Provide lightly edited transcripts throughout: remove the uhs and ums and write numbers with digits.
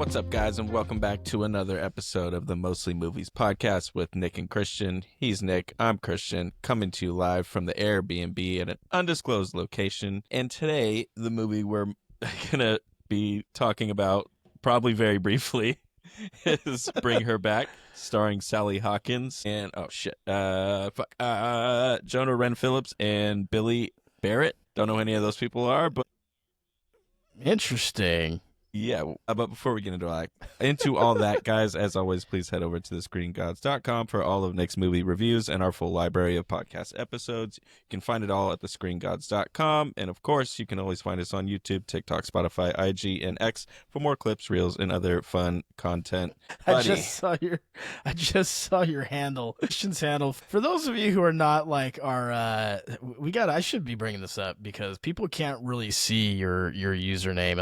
What's up, guys, and welcome back to another episode of the Mostly Movies podcast with Nick and Christian. He's Nick, I'm Christian, coming to you live from the Airbnb at an undisclosed location. And today, the movie we're gonna be talking about, probably very briefly, is Bring Her Back, starring Sally Hawkins and Jonah Wren Phillips and Billy Barrett. Don't know who any of those people are, but interesting. Yeah, but before we get into all that, guys, as always, please head over to thescreengods.com for all of Nick's movie reviews and our full library of podcast episodes. You can find it all at thescreengods.com. And, of course, you can always find us on YouTube, TikTok, Spotify, IG, and X for more clips, reels, and other fun content. Buddy. I just saw your handle, Christian's handle. For those of you who are not like our, I should be bringing this up because people can't really see your username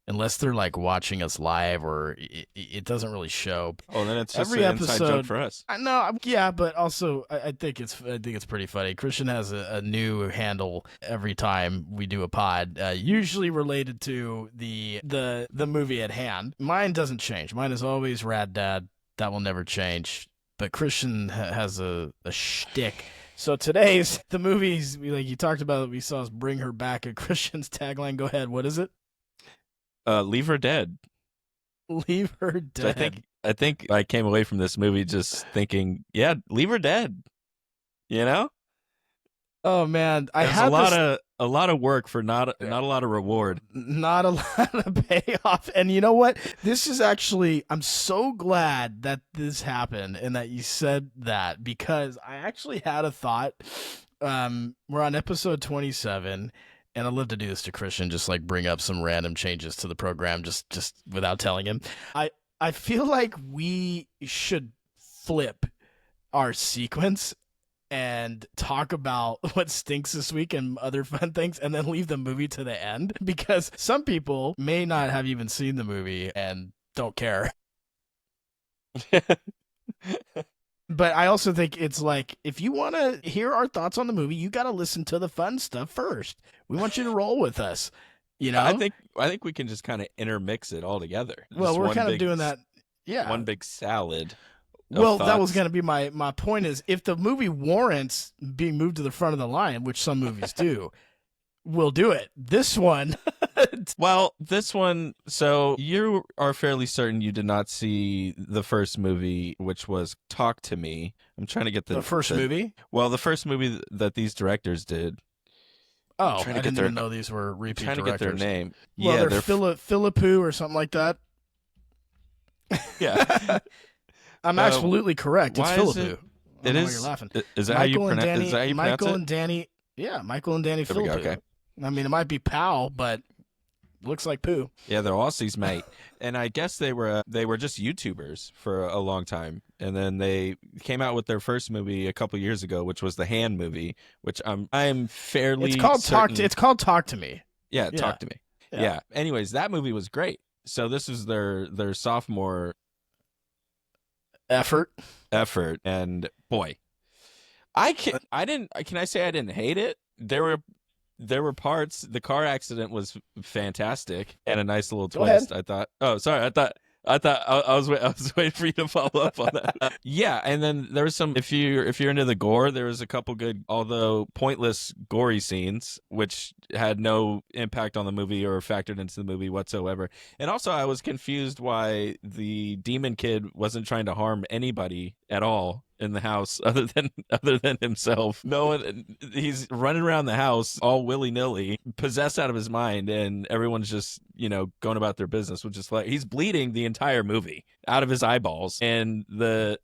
unless they're like watching us live, or it doesn't really show. Oh, then it's just an inside joke for us. I know, yeah, but also I think it's pretty funny. Christian has a new handle every time we do a pod, usually related to the movie at hand. Mine doesn't change. Mine is always Rad Dad. That will never change. But Christian has a shtick. So today's the movies like you talked about. We saw us Bring Her Back. A Christian's tagline. Go ahead. What is it? Leave Her Dead. Leave Her Dead. So I think I came away from this movie just thinking, yeah, leave her dead. You know? Oh man, I had a lot of work for not a lot of reward. Not a lot of payoff. And you know what? This is actually, I'm so glad that this happened and that you said that, because I actually had a thought. We're on episode 27. And I'd love to do this to Christian, just like bring up some random changes to the program, just without telling him. I feel like we should flip our sequence and talk about what stinks this week and other fun things, and then leave the movie to the end, because some people may not have even seen the movie and don't care. But I also think it's like, if you want to hear our thoughts on the movie, you got to listen to the fun stuff first. We want you to roll with us. You know, I think we can just kind of intermix it all together. Well, we're kind of doing that. Yeah. One big salad. Well, that was going to be my point is, if the movie warrants being moved to the front of the line, which some movies do, we'll do it. This one. Well, this one, so you are fairly certain you did not see the first movie, which was Talk to Me. I'm trying to get the first movie? Well, the first movie that these directors did. Oh, I didn't even know these were repeat directors. Trying to get their name. Well, yeah, they're Philippou or something like that. Yeah. I'm absolutely correct. It's Philippou. It is. You're laughing. Is that how you pronounce it? Michael and Danny. Yeah, Michael and Danny Philippou. Okay. I mean, it might be Pal, but looks like poo. Yeah, they're Aussies, mate. And I guess they were just YouTubers for a long time, and then they came out with their first movie a couple years ago, which was the Hand movie, which I'm fairly. It's called certain... It's called Talk to Me. Yeah, Talk to Me. Yeah. Anyways, that movie was great. So this is their sophomore effort, and boy, can I say I didn't hate it? There were parts. The car accident was fantastic and a nice little twist. I thought. Oh, sorry. I was waiting for you to follow up on that. Yeah, and then there was some. If you're into the gore, there was a couple good, although pointless, gory scenes, which had no impact on the movie or factored into the movie whatsoever. And also, I was confused why the demon kid wasn't trying to harm anybody at all in the house other than himself. No one, he's running around the house all willy-nilly, possessed out of his mind, and everyone's just, going about their business, which is like, he's bleeding the entire movie out of his eyeballs. And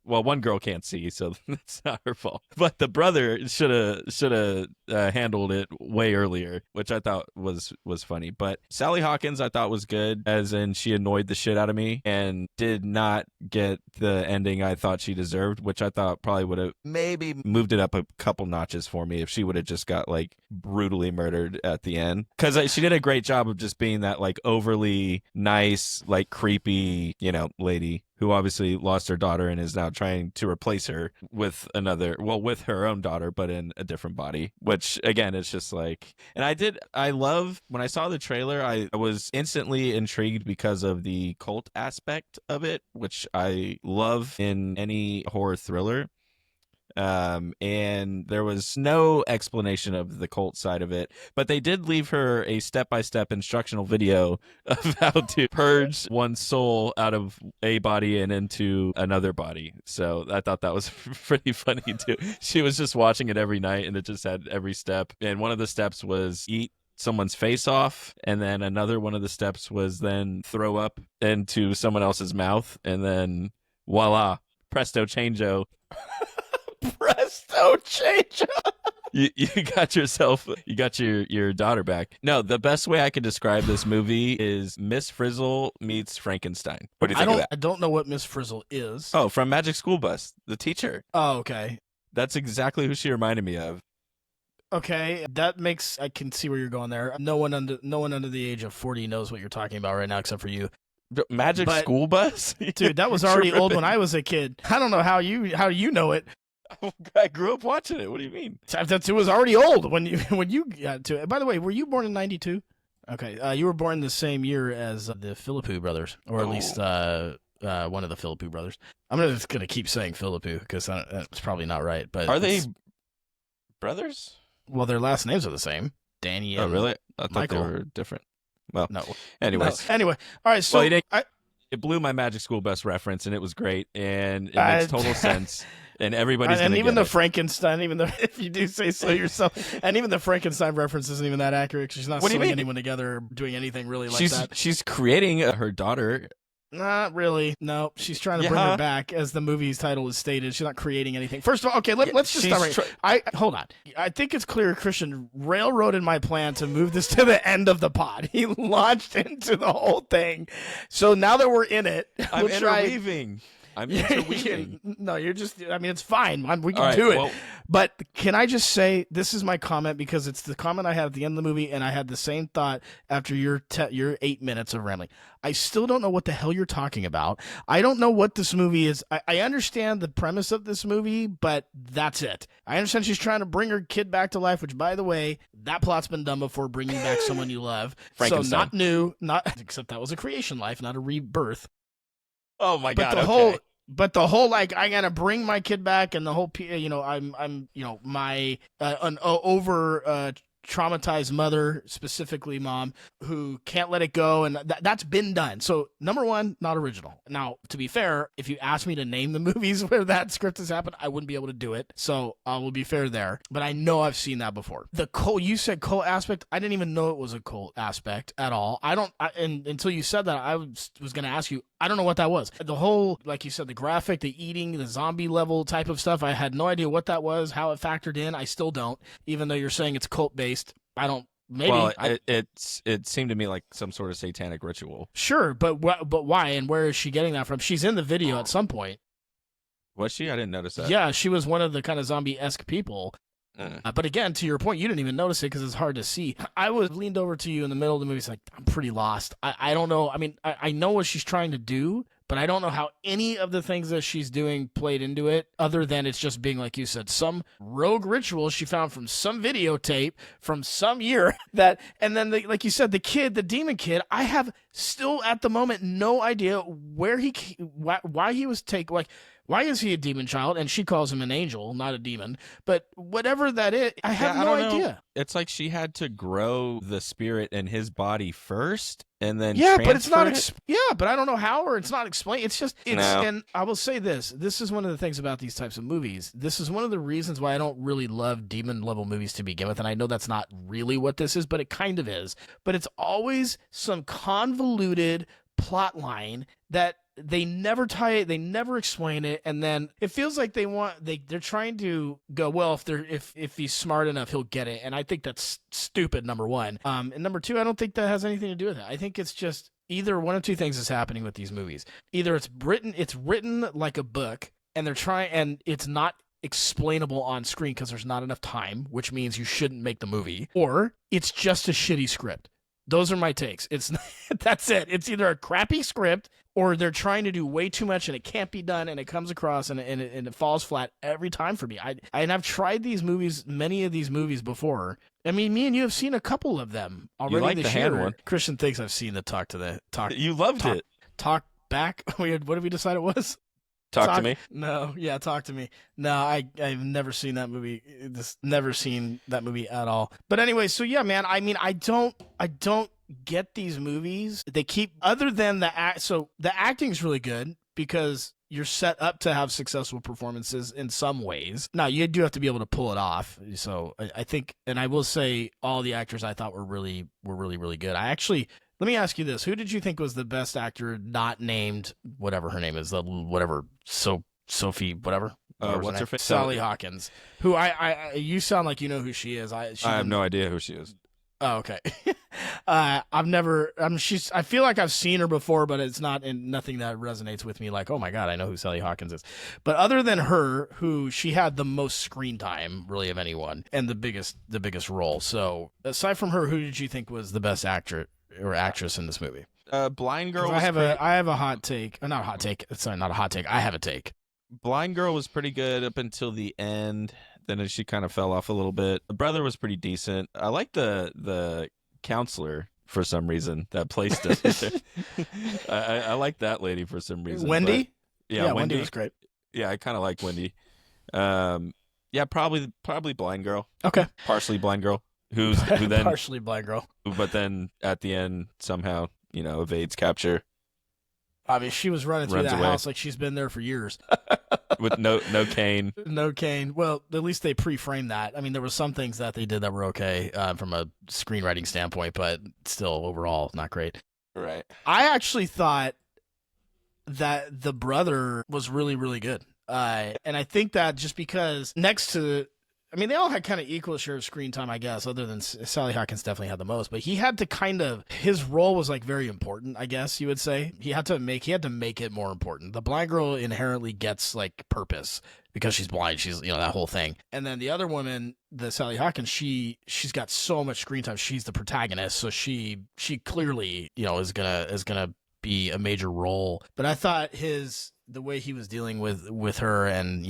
one girl can't see, so that's not her fault. But the brother should have handled it way earlier, which I thought was funny. But Sally Hawkins I thought was good, as in she annoyed the shit out of me and did not get the ending I thought she deserved, which I thought probably would have maybe moved it up a couple notches for me if she would have just got like brutally murdered at the end, because she did a great job of just being that like overly nice, like creepy, lady who obviously lost her daughter and is now trying to replace her with with her own daughter, but in a different body, which again, it's just like, and I love when I saw the trailer, I was instantly intrigued because of the cult aspect of it, which I love in any horror thriller. And there was no explanation of the cult side of it, but they did leave her a step-by-step instructional video of how to purge one's soul out of a body and into another body. So I thought that was pretty funny too. She was just watching it every night, and it just had every step. And one of the steps was eat someone's face off, and then another one of the steps was then throw up into someone else's mouth, and then voila, presto changeo. Presto change. You got your daughter back. No, the best way I could describe this movie is Miss Frizzle meets Frankenstein. What do you think of that? I don't know what Miss Frizzle is. Oh, from Magic School Bus, the teacher. Oh, okay. That's exactly who she reminded me of. Okay, that makes, I can see where you're going there. No one under the age of 40 knows what you're talking about right now, except for you. Magic School Bus, dude, that was already old when I was a kid. I don't know how you know it. I grew up watching it. What do you mean? It was already old when you got to it. By the way, were you born in 92? Okay, you were born the same year as the Philippou brothers, or at least one of the Philippou brothers. I'm just gonna keep saying Philippou because that's probably not right. But are they brothers? Well, their last names are the same. Danny. Oh, really? I thought Michael. they were different. Well, no. Anyways. No. Anyway, all right. So it blew my Magic School Bus reference, and it was great, and it makes total sense. And everybody's and even the it. Frankenstein, even though if you do say so yourself, and even the Frankenstein reference isn't even that accurate. She's not sewing anyone together or doing anything really like that. She's creating her daughter. Not really. No, she's trying to bring her back, as the movie's title is stated. She's not creating anything. First of all, okay, let's just start right. Hold on. I think it's clear Christian railroaded my plan to move this to the end of the pod. He launched into the whole thing. So now that we're in it, I'm interweaving. I'm interweaving. No, you're just, I mean, it's fine. We can do it. Well, but can I just say, this is my comment because it's the comment I had at the end of the movie, and I had the same thought after your 8 minutes of rambling. I still don't know what the hell you're talking about. I don't know what this movie is. I understand the premise of this movie, but that's it. I understand she's trying to bring her kid back to life, which, by the way, that plot's been done before, bringing back someone you love. So not new, except that was a creation life, not a rebirth. Oh my God! But the whole like, I gotta bring my kid back, and the whole I'm my traumatized mother, specifically mom, who can't let it go, and that's been done. So number one, not original. Now, to be fair, if you asked me to name the movies where that script has happened, I wouldn't be able to do it. So I will be fair there. But I know I've seen that before. The cult, you said cult aspect. I didn't even know it was a cult aspect at all. And until you said that, I was going to ask you. I don't know what that was. The whole, like you said, the graphic, the eating, the zombie level type of stuff. I had no idea what that was, how it factored in. I still don't, even though you're saying it's cult based. I don't. Maybe. Well, it seemed to me like some sort of satanic ritual. Sure, but why and where is she getting that from? She's in the video at some point. Was she? I didn't notice that. Yeah, she was one of the kind of zombie-esque people. But again, to your point, you didn't even notice it because it's hard to see. I was leaned over to you in the middle of the movie. It's like, I'm pretty lost. I don't know. I mean, I know what she's trying to do, but I don't know how any of the things that she's doing played into it, other than it's just being, like you said, some rogue ritual she found from some videotape from some year that, and then like you said, the demon kid, I have still at the moment no idea why he was taken, like, why is he a demon child? And she calls him an angel, not a demon. But whatever that is, I have no idea. It's like she had to grow the spirit in his body first, and then but it's not. But I don't know how, or it's not explained. It's just And I will say this: this is one of the things about these types of movies. This is one of the reasons why I don't really love demon level movies to begin with. And I know that's not really what this is, but it kind of is. But it's always some convoluted plot line that they never tie it, they never explain it, and then it feels like they're trying to go, well, if he's smart enough, he'll get it. And I think that's stupid, number one. And number two, I don't think that has anything to do with it. I think it's just either one of two things is happening with these movies. Either it's written like a book, and and it's not explainable on screen because there's not enough time, which means you shouldn't make the movie, or it's just a shitty script. Those are my takes. That's it. It's either a crappy script or they're trying to do way too much and it can't be done, and it comes across and it falls flat every time for me. And I've tried these movies, many of these movies before. I mean, me and you have seen a couple of them already. You like this the year. hand one? Christian thinks I've seen the talk. You loved it. Talk back. What did we decide it was? Talk to me. No, yeah, talk to me. No, I've never seen that movie. Never seen that movie at all. But anyway, so yeah, man. I mean, I don't get these movies. They keep, other than the act. So the acting's really good because you're set up to have successful performances in some ways. Now you do have to be able to pull it off. So I think, and I will say, all the actors I thought were really good. Let me ask you this: who did you think was the best actor not named whatever her name is, Sophie whatever? What's her face? Sally Hawkins. Who you sound like you know who she is. I have no idea who she is. Oh, okay. I feel like I've seen her before, but it's nothing that resonates with me. Like, oh my god, I know who Sally Hawkins is. But other than her, who she had the most screen time really of anyone, and the biggest role. So aside from her, who did you think was the best actor or actress in this movie? Blind Girl. I have a hot take. Not a hot take. Sorry, not a hot take. I have a take. Blind Girl was pretty good up until the end. Then she kind of fell off a little bit. The brother was pretty decent. I like the counselor for some reason that placed it. I like that lady for some reason. Wendy? Yeah, Wendy was great. Yeah, I kind of like Wendy. Yeah, probably Blind Girl. Okay. Partially Blind Girl. Who then partially Blind Girl. But then at the end somehow, evades capture. I mean, she was running through that house like she's been there for years. With no cane. No cane. Well, at least they pre-framed that. I mean, there were some things that they did that were okay from a screenwriting standpoint, but still, overall, not great. Right. I actually thought that the brother was really, really good. And I think that just because next to... I mean, they all had kind of equal share of screen time, I guess, other than Sally Hawkins definitely had the most. But he had to his role was like very important, I guess you would say. He had to make it more important. The blind girl inherently gets like purpose because she's blind. She's, that whole thing. And then the other woman, the Sally Hawkins, she's got so much screen time. She's the protagonist, so she clearly, is gonna be a major role. But I thought the way he was dealing with her, and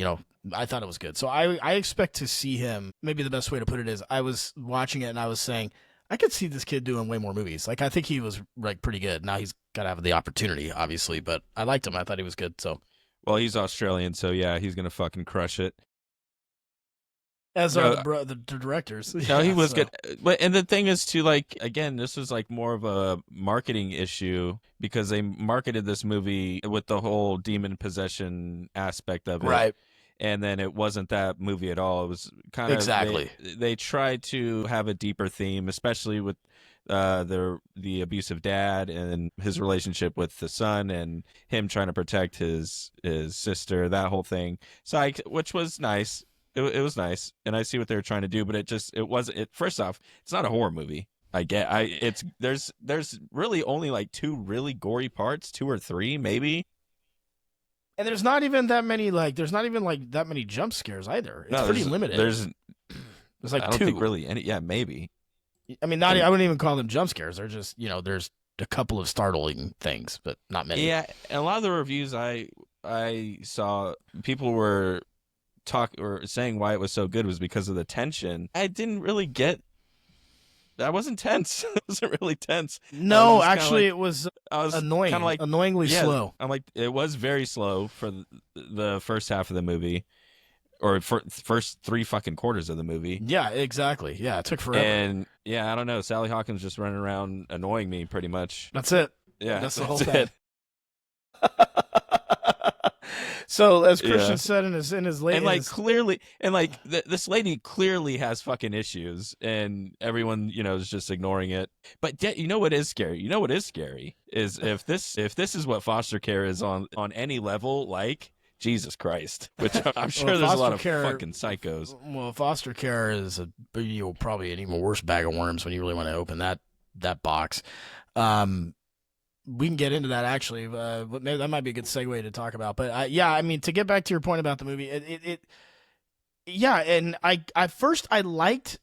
I thought it was good. So I expect to see him. Maybe the best way to put it is, I was watching it and I was saying, I could see this kid doing way more movies. Like, I think he was like pretty good. Now he's got to have the opportunity, obviously, but I liked him. I thought he was good. So, well, he's Australian, so yeah, he's gonna fucking crush it. As are the directors. No, he was good. But and the thing is, too, like, again, this was like more of a marketing issue because they marketed this movie with the whole demon possession aspect of it, right? And then it wasn't that movie at all. It was kind of exactly. They tried to have a deeper theme, especially with the abusive dad and his relationship with the son, and him trying to protect his sister. That whole thing, so which was nice. It was nice, and I see what they were trying to do, but it wasn't. First off, it's not a horror movie. There's really only like 2 really gory parts, 2 or 3 maybe. And there's not even that many that many jump scares either. It's pretty limited. There's like I don't 2. think really any. Yeah, maybe. I mean, I wouldn't even call them jump scares. They're just there's a couple of startling things, but not many. Yeah, and a lot of the reviews I saw, people were saying why it was so good was because of the tension. I didn't really get. I wasn't tense. It wasn't really tense. No, actually, it was annoying. Kind of like annoyingly slow. I'm like, it was very slow for the first half of the movie, or for first 3 fucking quarters of the movie. Yeah, exactly. Yeah, it took forever. And yeah, I don't know. Sally Hawkins just running around annoying me pretty much. That's it. Yeah, that's the whole thing. So as Christian said in his latest, and like clearly, and like this lady clearly has fucking issues, and everyone is just ignoring it. But what is scary? What is scary is if this is what foster care is on any level, like Jesus Christ, which I'm sure there's a lot of fucking psychos. Well, foster care is probably an even worse bag of worms when you really want to open that box. We can get into that actually, but maybe that might be a good segue to talk about. But I mean, to get back to your point about the movie, and at first I liked.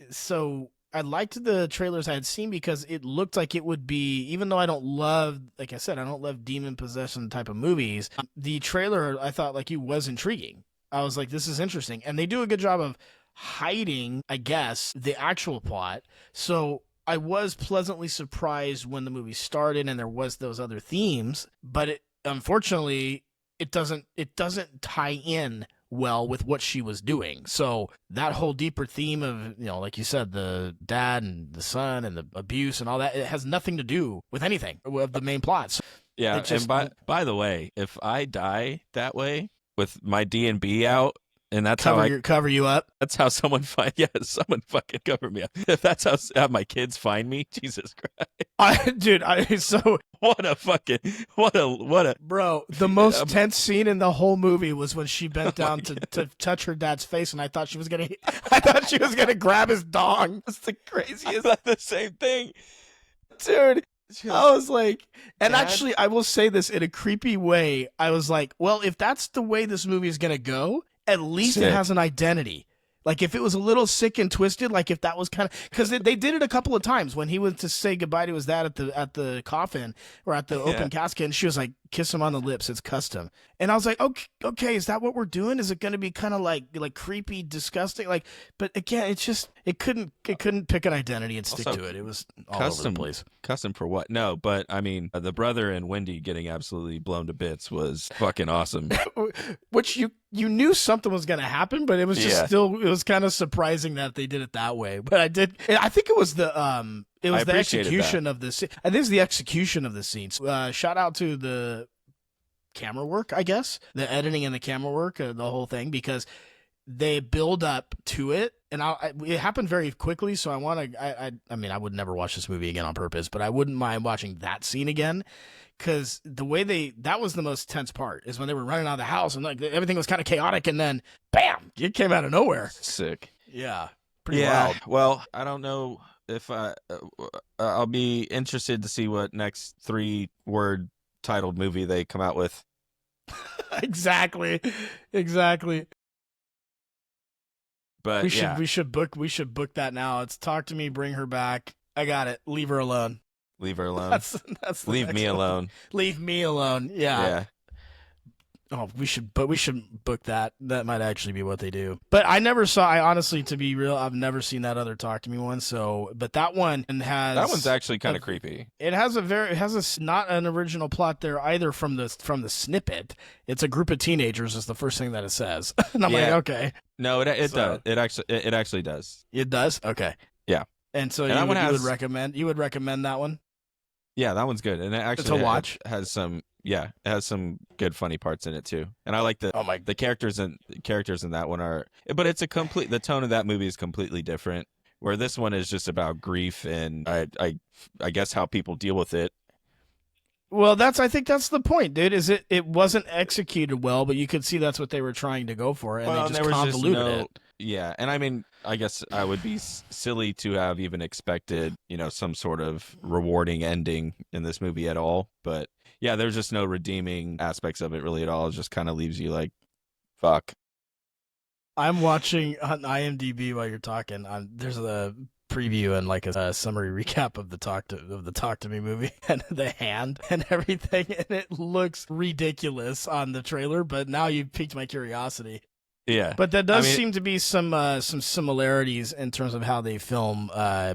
So I liked the trailers I had seen because it looked like it would be, even though I don't love, like I said, I don't love demon possession type of movies. The trailer I thought like you was intriguing. I was like, this is interesting, and they do a good job of hiding, I guess, the actual plot. So I was pleasantly surprised when the movie started and there was those other themes, but unfortunately it doesn't tie in well with what she was doing. So that whole deeper theme of, like you said, the dad and the son and the abuse and all that, it has nothing to do with anything of the main plots. Yeah, just, and by the way, if I die that way with my D&B out, and that's cover you up. That's how someone someone fucking cover me up. If that's how my kids find me, Jesus Christ, So what a bro. The most tense scene in the whole movie was when she bent down to touch her dad's face, and I thought she was gonna grab his dong. It's the craziest. I thought the same thing, dude. I was like, and Dad? Actually, I will say this in a creepy way. I was like, well, if that's the way this movie is gonna go, at least it has an identity. Like, if it was a little sick and twisted, like if that was kind of, because they did it a couple of times when he went to say goodbye to his dad at the coffin or at the open casket, and she was like, kiss him on the lips, it's custom. And I was like, okay, is that what we're doing? Is it going to be kind of like creepy, disgusting? Like, but again, it's just it couldn't pick an identity and stick to it. It was all over the place. Custom for what? No, but I mean, the brother and Wendy getting absolutely blown to bits was fucking awesome. Which you knew something was going to happen, but it was just it was kind of surprising that they did it that way. But I think it was the execution of the scene. I think it's the execution of the scenes. Shout out to the camera work, I guess, the editing and the camera work, the whole thing, because they build up to it, and it happened very quickly. So I mean, I would never watch this movie again on purpose, but I wouldn't mind watching that scene again. Because the way that was the most tense part, is when they were running out of the house and like everything was kind of chaotic, and then bam, it came out of nowhere. Sick. Yeah. Pretty wild. Well, I don't know if I'll be interested to see what next 3-word titled movie they come out with. Exactly. But we should book that now. It's Talk to Me, Bring Her Back. I got it. Leave Her Alone. Leave her alone. That's Leave me alone. Leave me alone. Yeah. Oh, we should book that. That might actually be what they do. But I honestly, to be real, I've never seen that other Talk to Me one. So, but that one's actually kind of creepy. It has not an original plot there either from the snippet. It's a group of teenagers is the first thing that it says. And I'm like, okay. No, it does. It actually does. It does? Okay. Yeah. And so you would recommend that one? Yeah, that one's good, and it actually to watch has some good funny parts in it too. And I like the characters in that one are, but it's the tone of that movie is completely different. Where this one is just about grief and I guess how people deal with it. Well, I think that's the point, dude. Is it wasn't executed well, but you could see that's what they were trying to go for, and they just convoluted it. Yeah, and I mean, I guess I would be silly to have even expected, some sort of rewarding ending in this movie at all. But yeah, there's just no redeeming aspects of it really at all. It just kind of leaves you like, fuck. I'm watching on IMDb while you're talking. There's a preview and like a summary recap of the Talk to Me movie and the hand and everything, and it looks ridiculous on the trailer. But now you've piqued my curiosity. Yeah, but there does seem to be some similarities in terms of how they film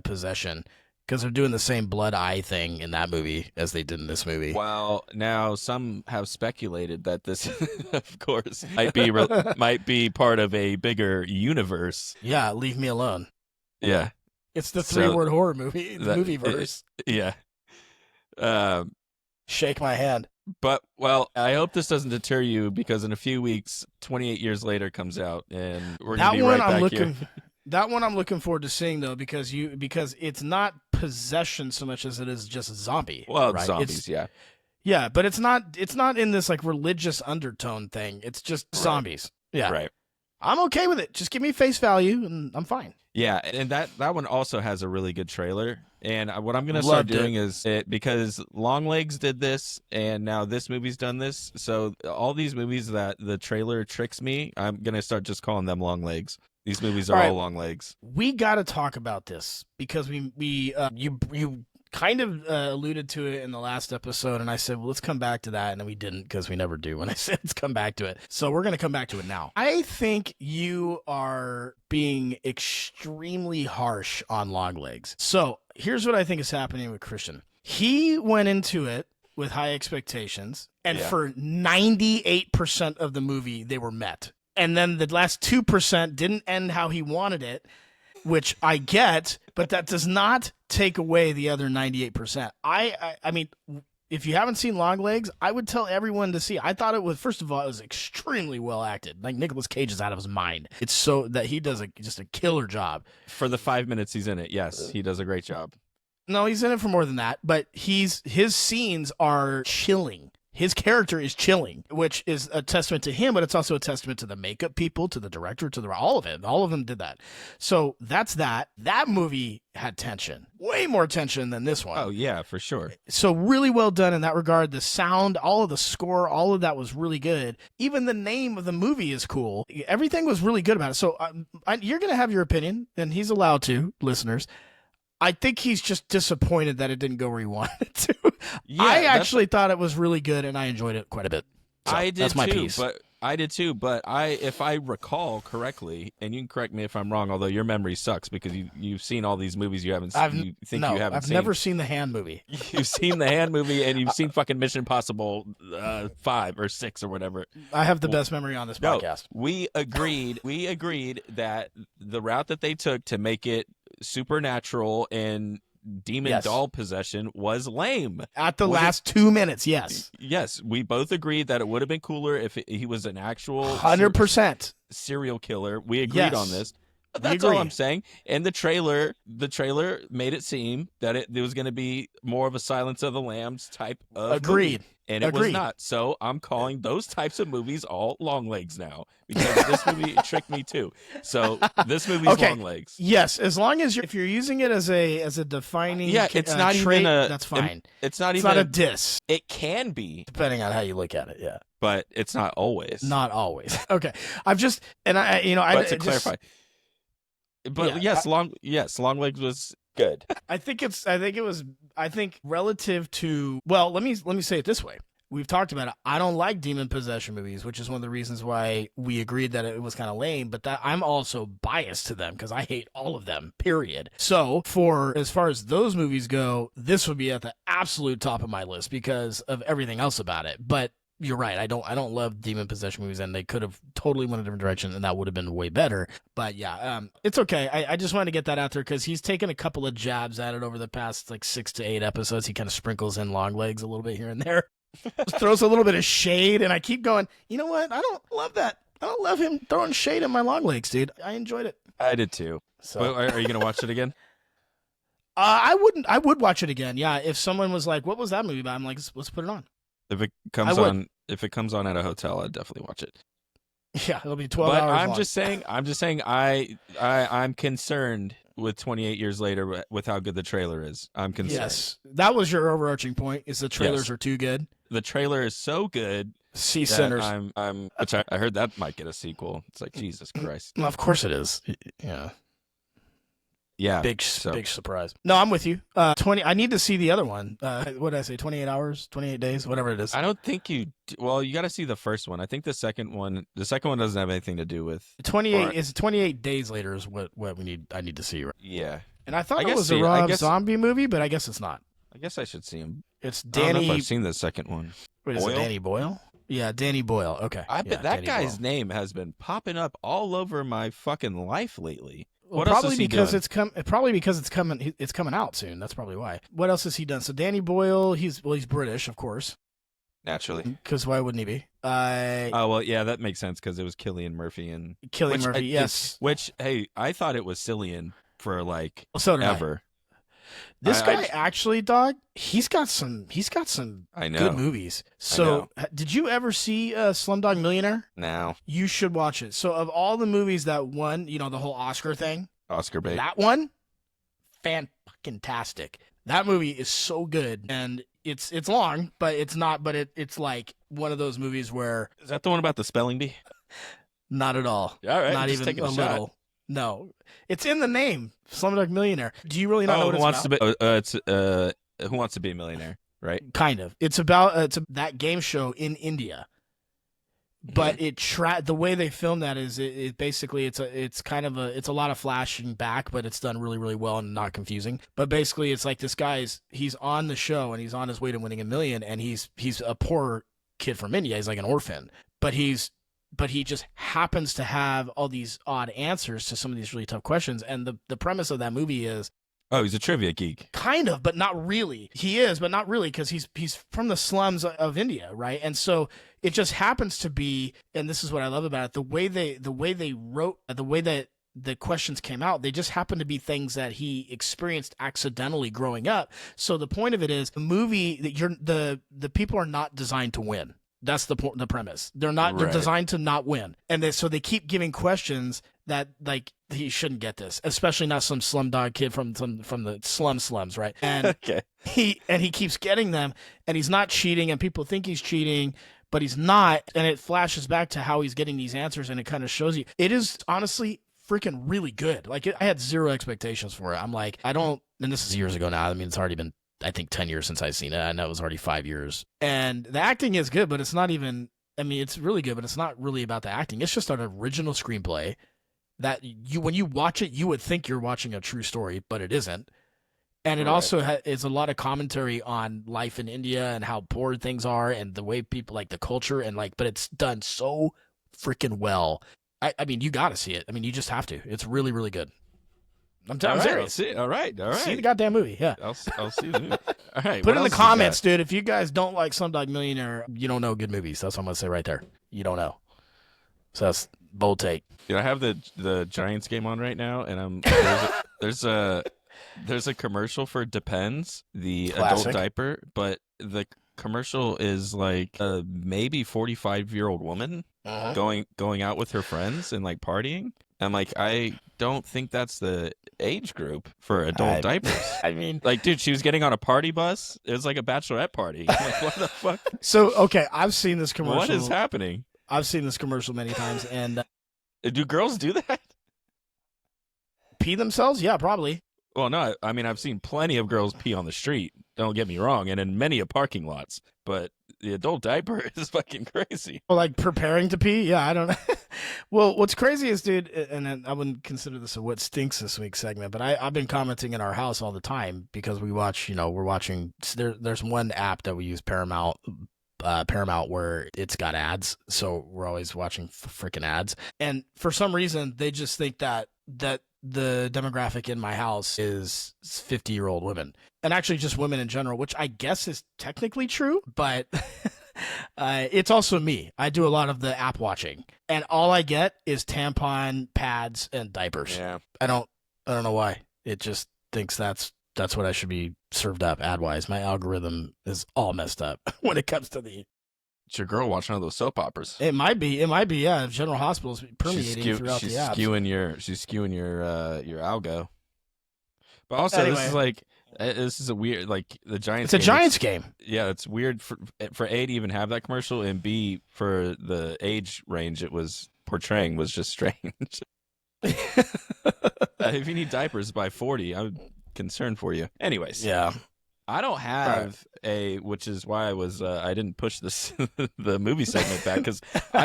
possession, because they're doing the same blood eye thing in that movie as they did in this movie. Well, now some have speculated that this, of course, might be part of a bigger universe. Yeah, Leave Me Alone. Yeah, it's the 3-word horror movie, the movie verse. Yeah. Shake my hand. But, well, I hope this doesn't deter you, because in a few weeks, 28 years later comes out, and we're going to be right back here. That one I'm looking forward to seeing, though, because it's not possession so much as it is just zombie. Well, right? Zombies, yeah. Yeah, but it's not in this like religious undertone thing. It's just zombies. Yeah. Right. I'm okay with it. Just give me face value, and I'm fine. Yeah, and that one also has a really good trailer. And what I'm going to start doing is because Longlegs did this, and now this movie's done this. So all these movies that the trailer tricks me, I'm going to start just calling them Longlegs. These movies are All right. all long legs. We got to talk about this because you kind of alluded to it in the last episode, and I said, well, let's come back to that, and then we didn't because we never do when I said let's come back to it. So we're going to come back to it now. I think you are being extremely harsh on long legs. So here's what I think is happening with Christian. He went into it with high expectations, and for 98% of the movie, they were met. And then the last 2% didn't end how he wanted it, which I get, but that does not take away the other 98%. I mean, if you haven't seen Long Legs, I would tell everyone to see it. I thought it was, first of all, it was extremely well acted. Like, Nicolas Cage is out of his mind. It's so that he does just a killer job. For the 5 minutes he's in it, yes, he does a great job. No, he's in it for more than that, but his scenes are chilling. His character is chilling, which is a testament to him, but it's also a testament to the makeup people, to the director, to all of it. All of them did that. So that's that. That movie had tension, way more tension than this one. Oh, yeah, for sure. So really well done in that regard. The sound, all of the score, all of that was really good. Even the name of the movie is cool. Everything was really good about it. So you're going to have your opinion, and he's allowed to, listeners. I think he's just disappointed that it didn't go where he wanted it to. Yeah, I actually thought it was really good, and I enjoyed it quite a bit. So I did that's my too, piece. but I did too. But if I recall correctly, and you can correct me if I'm wrong, although your memory sucks because you've seen all these movies you haven't. You think you haven't I've seen. never seen the Hand movie. You've seen the Hand movie, and you've seen fucking Mission Impossible 5 or 6 or whatever. I have the best memory on this podcast. We agreed that the route that they took to make it supernatural and demon doll possession was lame. At the last 2 minutes, yes. Yes, we both agreed that it would have been cooler if he was an actual 100% serial killer. We agreed on this. That's all I'm saying. And the trailer made it seem that it was going to be more of a Silence of the Lambs type of movie. And it was not. So I'm calling those types of movies all long legs now because this movie tricked me too. So this movie's long legs. Yes, as long as if you're using it as a defining it's not trait, even that's fine. It's not a diss. It can be depending on how you look at it. Yeah, but it's not always. Not always. Okay, I've just to clarify. But long legs was good. I think relative to, well, let me say it this way. We've talked about it. I don't like demon possession movies, which is one of the reasons why we agreed that it was kind of lame, but that I'm also biased to them because I hate all of them, period. So for as far as those movies go, this would be at the absolute top of my list because of everything else about it. But you're right. I don't love demon possession movies, and they could have totally went a different direction, and that would have been way better. But yeah, it's okay. I just wanted to get that out there because he's taken a couple of jabs at it over the past 6 to 8 episodes. He kind of sprinkles in long legs a little bit here and there, throws a little bit of shade, and I keep going, you know what? I don't love that. I don't love him throwing shade at my long legs, dude. I enjoyed it. I did too. So are you gonna watch it again? I would watch it again. Yeah, if someone was like, "What was that movie about?" I'm like, "Let's put it on." If it comes on at a hotel, I'd definitely watch it. Yeah, it'll be 12 hours long. I'm just saying I'm concerned with 28 years later with how good the trailer is. I'm concerned. Yes. That was your overarching point, is the trailers are too good. The trailer is so good. See Sinners. Which I heard that might get a sequel. It's like, Jesus Christ. Well, of course it is. Yeah. Yeah. Big surprise. No, I'm with you. 20. I need to see the other one. What did I say? 28 hours, 28 days, whatever it is. I don't think you. Well, you got to see the first one. I think the second one doesn't have anything to do with 28. Is 28 days later is what we need. I need to see. Right? Yeah. And I thought it was a Rob Zombie movie, but I guess it's not. I guess I should see him. It's Danny. I don't know if I've seen the second one. Wait, is it Danny Boyle? Yeah, Danny Boyle. Okay. I bet that guy's name has been popping up all over my fucking life lately. Well, what else is he doing? Probably because it's coming out soon. That's probably why. What else has he done? So Danny Boyle, he's British, of course. Naturally. Because why wouldn't he be? Oh well, yeah, that makes sense because it was Cillian Murphy and Murphy. Yes. Which hey, I thought it was Cillian for ever. This guy actually, dog. He's got some good movies. So, did you ever see Slumdog Millionaire? No. You should watch it. So, of all the movies that won, the whole Oscar thing, Oscar bait. That one, fan-fucking-tastic. That movie is so good, and it's long, but it's not. But it's like one of those movies where is that the one about the spelling bee? Not at all. All right, not even a little. No, it's in the name, Slumdog Millionaire. Do you really not know Oh, what who it's wants about? to be? It's Who Wants to Be a Millionaire, right? Kind of. It's about that game show in India. But the way they film that is it basically it's a lot of flashing back, but it's done really really well and not confusing. But basically it's like this guy's he's on the show and he's on his way to winning $1 million, and he's a poor kid from India. He's like an orphan, but he just happens to have all these odd answers to some of these really tough questions. And the premise of that movie is Oh, he's a trivia geek. kind of, but not really. He is, but not really, because he's from the slums of India, right? And so it just happens to be, and this is what I love about it, the way they wrote, the way that the questions came out, they just happen to be things that he experienced accidentally growing up. So the point of it is, the movie that the people are not designed to win. That's the premise. They're not. They're Right. designed to not win, and so they keep giving questions that like he shouldn't get this, especially not some slumdog kid from the slums, right? And Okay. he keeps getting them, and he's not cheating, and people think he's cheating, but he's not. And it flashes back to how he's getting these answers, and it kind of shows you. It is honestly freaking really good. Like I had zero expectations for it. I'm like, I don't, and this is years ago now. I mean, it's already been, I think, 10 years since I've seen it. I know it was already 5 years. And the acting is good, but it's not even, I mean, it's really good, but it's not really about the acting. It's just an original screenplay that when you watch it, you would think you're watching a true story, but it isn't. And it also is a lot of commentary on life in India and how poor things are and the way people like the culture and like, but it's done so freaking well. I mean, you got to see it. I mean, you just have to. It's really, really good. I'm serious. All right. See the goddamn movie. Yeah. I'll see the movie. All right. Put what in the else you comments, got? dude. If you guys don't like Slumdog Millionaire, you don't know good movies. That's what I'm gonna say right there. You don't know. So that's bold take. Dude, I have the Giants game on right now, and there's a commercial for Depends, the Classic. adult diaper, but the commercial is like a maybe 45-year-old woman going out with her friends and like partying. I'm like, I don't think that's the age group for adult diapers. I mean, Like, dude, she was getting on a party bus. It was like a bachelorette party. I'm like, what the fuck? so okay, I've seen this commercial. What is happening? I've seen this commercial many times, and Do girls do that? pee themselves? Yeah, probably. Well, no, I mean, I've seen plenty of girls pee on the street. Don't get me wrong, and in many of parking lots. But the adult diaper is fucking crazy. Well, like preparing to pee? Yeah, I don't know. Well, what's crazy is, dude, and I wouldn't consider this a "What Stinks This Week" segment, but I've been commenting in our house all the time because we watch, we're watching. There's one app that we use, Paramount, where it's got ads, so we're always watching freaking ads. And for some reason, they just think that the demographic in my house is 50-year-old women, and actually just women in general, which I guess is technically true, but it's also me. I do a lot of the app watching, and all I get is tampon, pads, and diapers. Yeah. I don't know why. It just thinks that's what I should be served up ad wise. My algorithm is all messed up when it comes to the. It's your girl watching all those soap operas. It might be. Yeah. General Hospital's permeating throughout the apps. She's skewing your algo. But also, Anyway. this is a weird, like, the Giants. It's a Giants game. Yeah, it's weird for A to even have that commercial, and B, for the age range it was portraying was just strange. If you need diapers by 40, I'm concerned for you. Anyways, Yeah. I don't have which is why I didn't push this the movie segment back, because I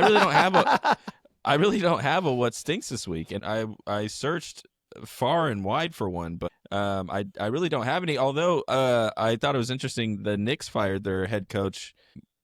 really don't have a what stinks this week, and I searched far and wide for one, but I really don't have any. Although I thought it was interesting, the Knicks fired their head coach.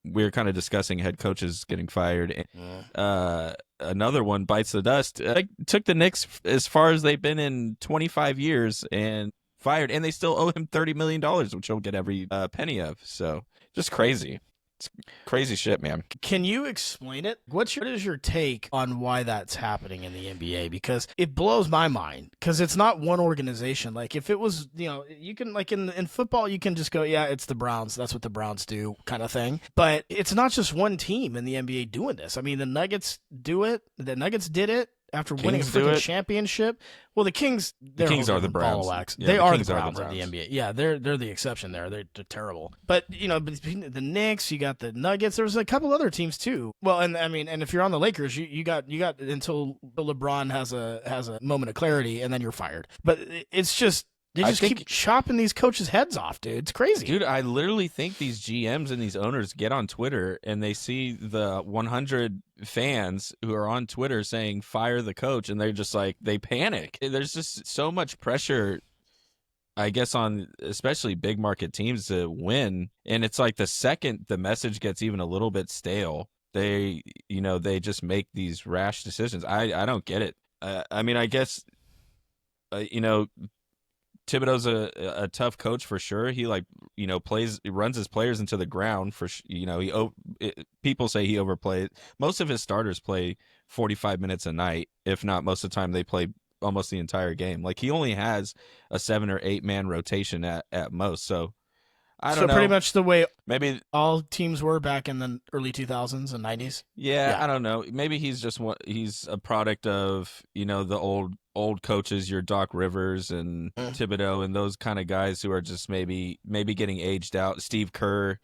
We were kind of discussing head coaches getting fired. Another one bites the dust. Took the Knicks as far as they've been in 25 years and fired, and they still owe him $30 million, which he'll get every penny of. So just crazy. It's crazy shit, man. Can you explain it? What is your take on why that's happening in the NBA? Because it blows my mind. Because it's not one organization. Like if it was, you can like in football, you can just go, yeah, it's the Browns. That's what the Browns do, kind of thing. But it's not just one team in the NBA doing this. I mean, the Nuggets do it. The Nuggets did it. after winning a Kings do freaking it. championship. Well, the Kings, The Kings are the ball of Browns. wax. Yeah, they the are Kings the are the Browns of the Browns. NBA. Yeah, they're the exception there. They're terrible. But between the Knicks, you got the Nuggets. There was a couple other teams too. Well, and I mean, and if you're on the Lakers, you got until LeBron has a moment of clarity, and then you're fired. But it's just. They just keep chopping these coaches' heads off, dude. It's crazy. Dude, I literally think these GMs and these owners get on Twitter and they see the 100 fans who are on Twitter saying fire the coach, and they're just like, they panic. There's just so much pressure, I guess, on especially big market teams to win. And it's like the second the message gets even a little bit stale, they just make these rash decisions. I don't get it. I mean, I guess, Thibodeau's a tough coach for sure. He runs his players into the ground for people say he overplayed. Most of his starters play 45 minutes a night, if not most of the time they play almost the entire game. Like, he only has a 7 or 8 man rotation at most. So I don't know. So pretty much the way maybe all teams were back in the early 2000s and 90s. Yeah, I don't know. Maybe he's a product of, the old coaches, your Doc Rivers and Thibodeau and those kind of guys who are just maybe getting aged out. Steve Kerr,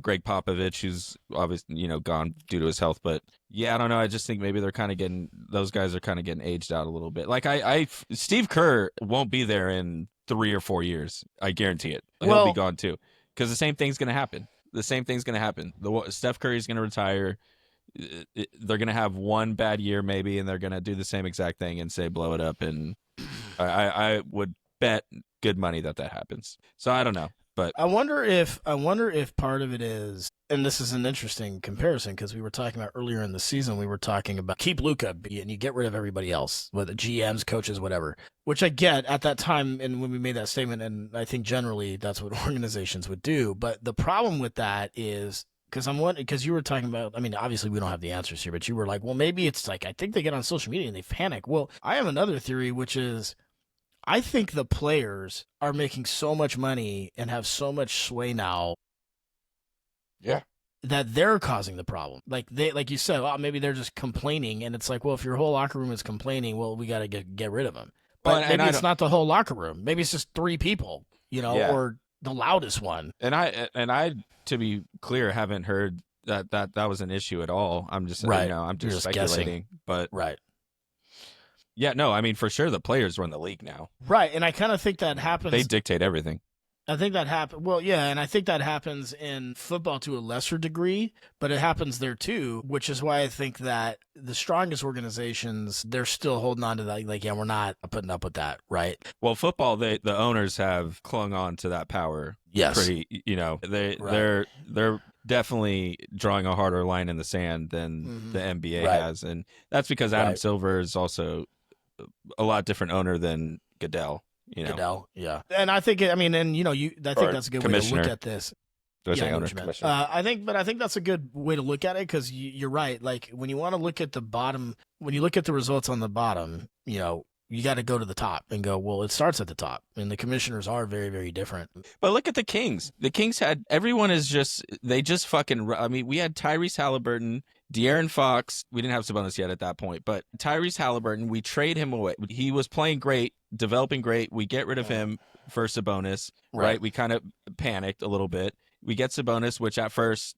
Greg Popovich, who's obviously, gone due to his health. But yeah, I don't know. I just think maybe those guys are kind of getting aged out a little bit. Like Steve Kerr won't be there in 3 or 4 years. I guarantee it. He'll be gone too. Because the same thing's going to happen. Steph Curry's going to retire. They're going to have one bad year maybe, and they're going to do the same exact thing and say blow it up. And I would bet good money that happens. So I don't know. But I wonder if part of it is, and this is an interesting comparison because we were talking about earlier in the season, we were talking about keep Luka and you get rid of everybody else, whether GMs, coaches, whatever, which I get at that time and when we made that statement, and I think generally that's what organizations would do. But the problem with that is because you were talking about, I mean, obviously we don't have the answers here, but you were like, well, maybe it's like I think they get on social media and they panic. Well, I have another theory, which is I think the players are making so much money and have so much sway now. Yeah. That they're causing the problem. Like you said, maybe they're just complaining, and it's like, well, if your whole locker room is complaining, well, we got to get rid of them. But maybe it's not the whole locker room. Maybe it's just 3 people, or the loudest one. And I, to be clear, haven't heard that was an issue at all. I'm just I'm just speculating. Guessing. But right. Yeah, no, I mean, for sure the players run the league now. Right, and I kind of think that happens. They dictate everything. I think that happens. Well, yeah, and I think that happens in football to a lesser degree, but it happens there too, which is why I think that the strongest organizations, they're still holding on to that. Like, yeah, we're not putting up with that, right? Well, football, the owners have clung on to that power. Yes. Pretty, they're definitely drawing a harder line in the sand than the NBA has, and that's because Adam Silver is also a lot different owner than Goodell. Goodell, yeah, and I think, I think that's a good way to look at this. Commissioner. I think that's a good way to look at it because you're right. Like when you want to look at the bottom, when you look at the results on the bottom, you got to go to the top and go, well, it starts at the top, and the commissioners are very, very different. But look at the Kings. The Kings they just fucking. I mean, we had Tyrese Halliburton, De'Aaron Fox. We didn't have Sabonis yet at that point, but Tyrese Halliburton, we trade him away. He was playing great, developing great. We get rid of him for Sabonis, right? We kind of panicked a little bit. We get Sabonis, which at first,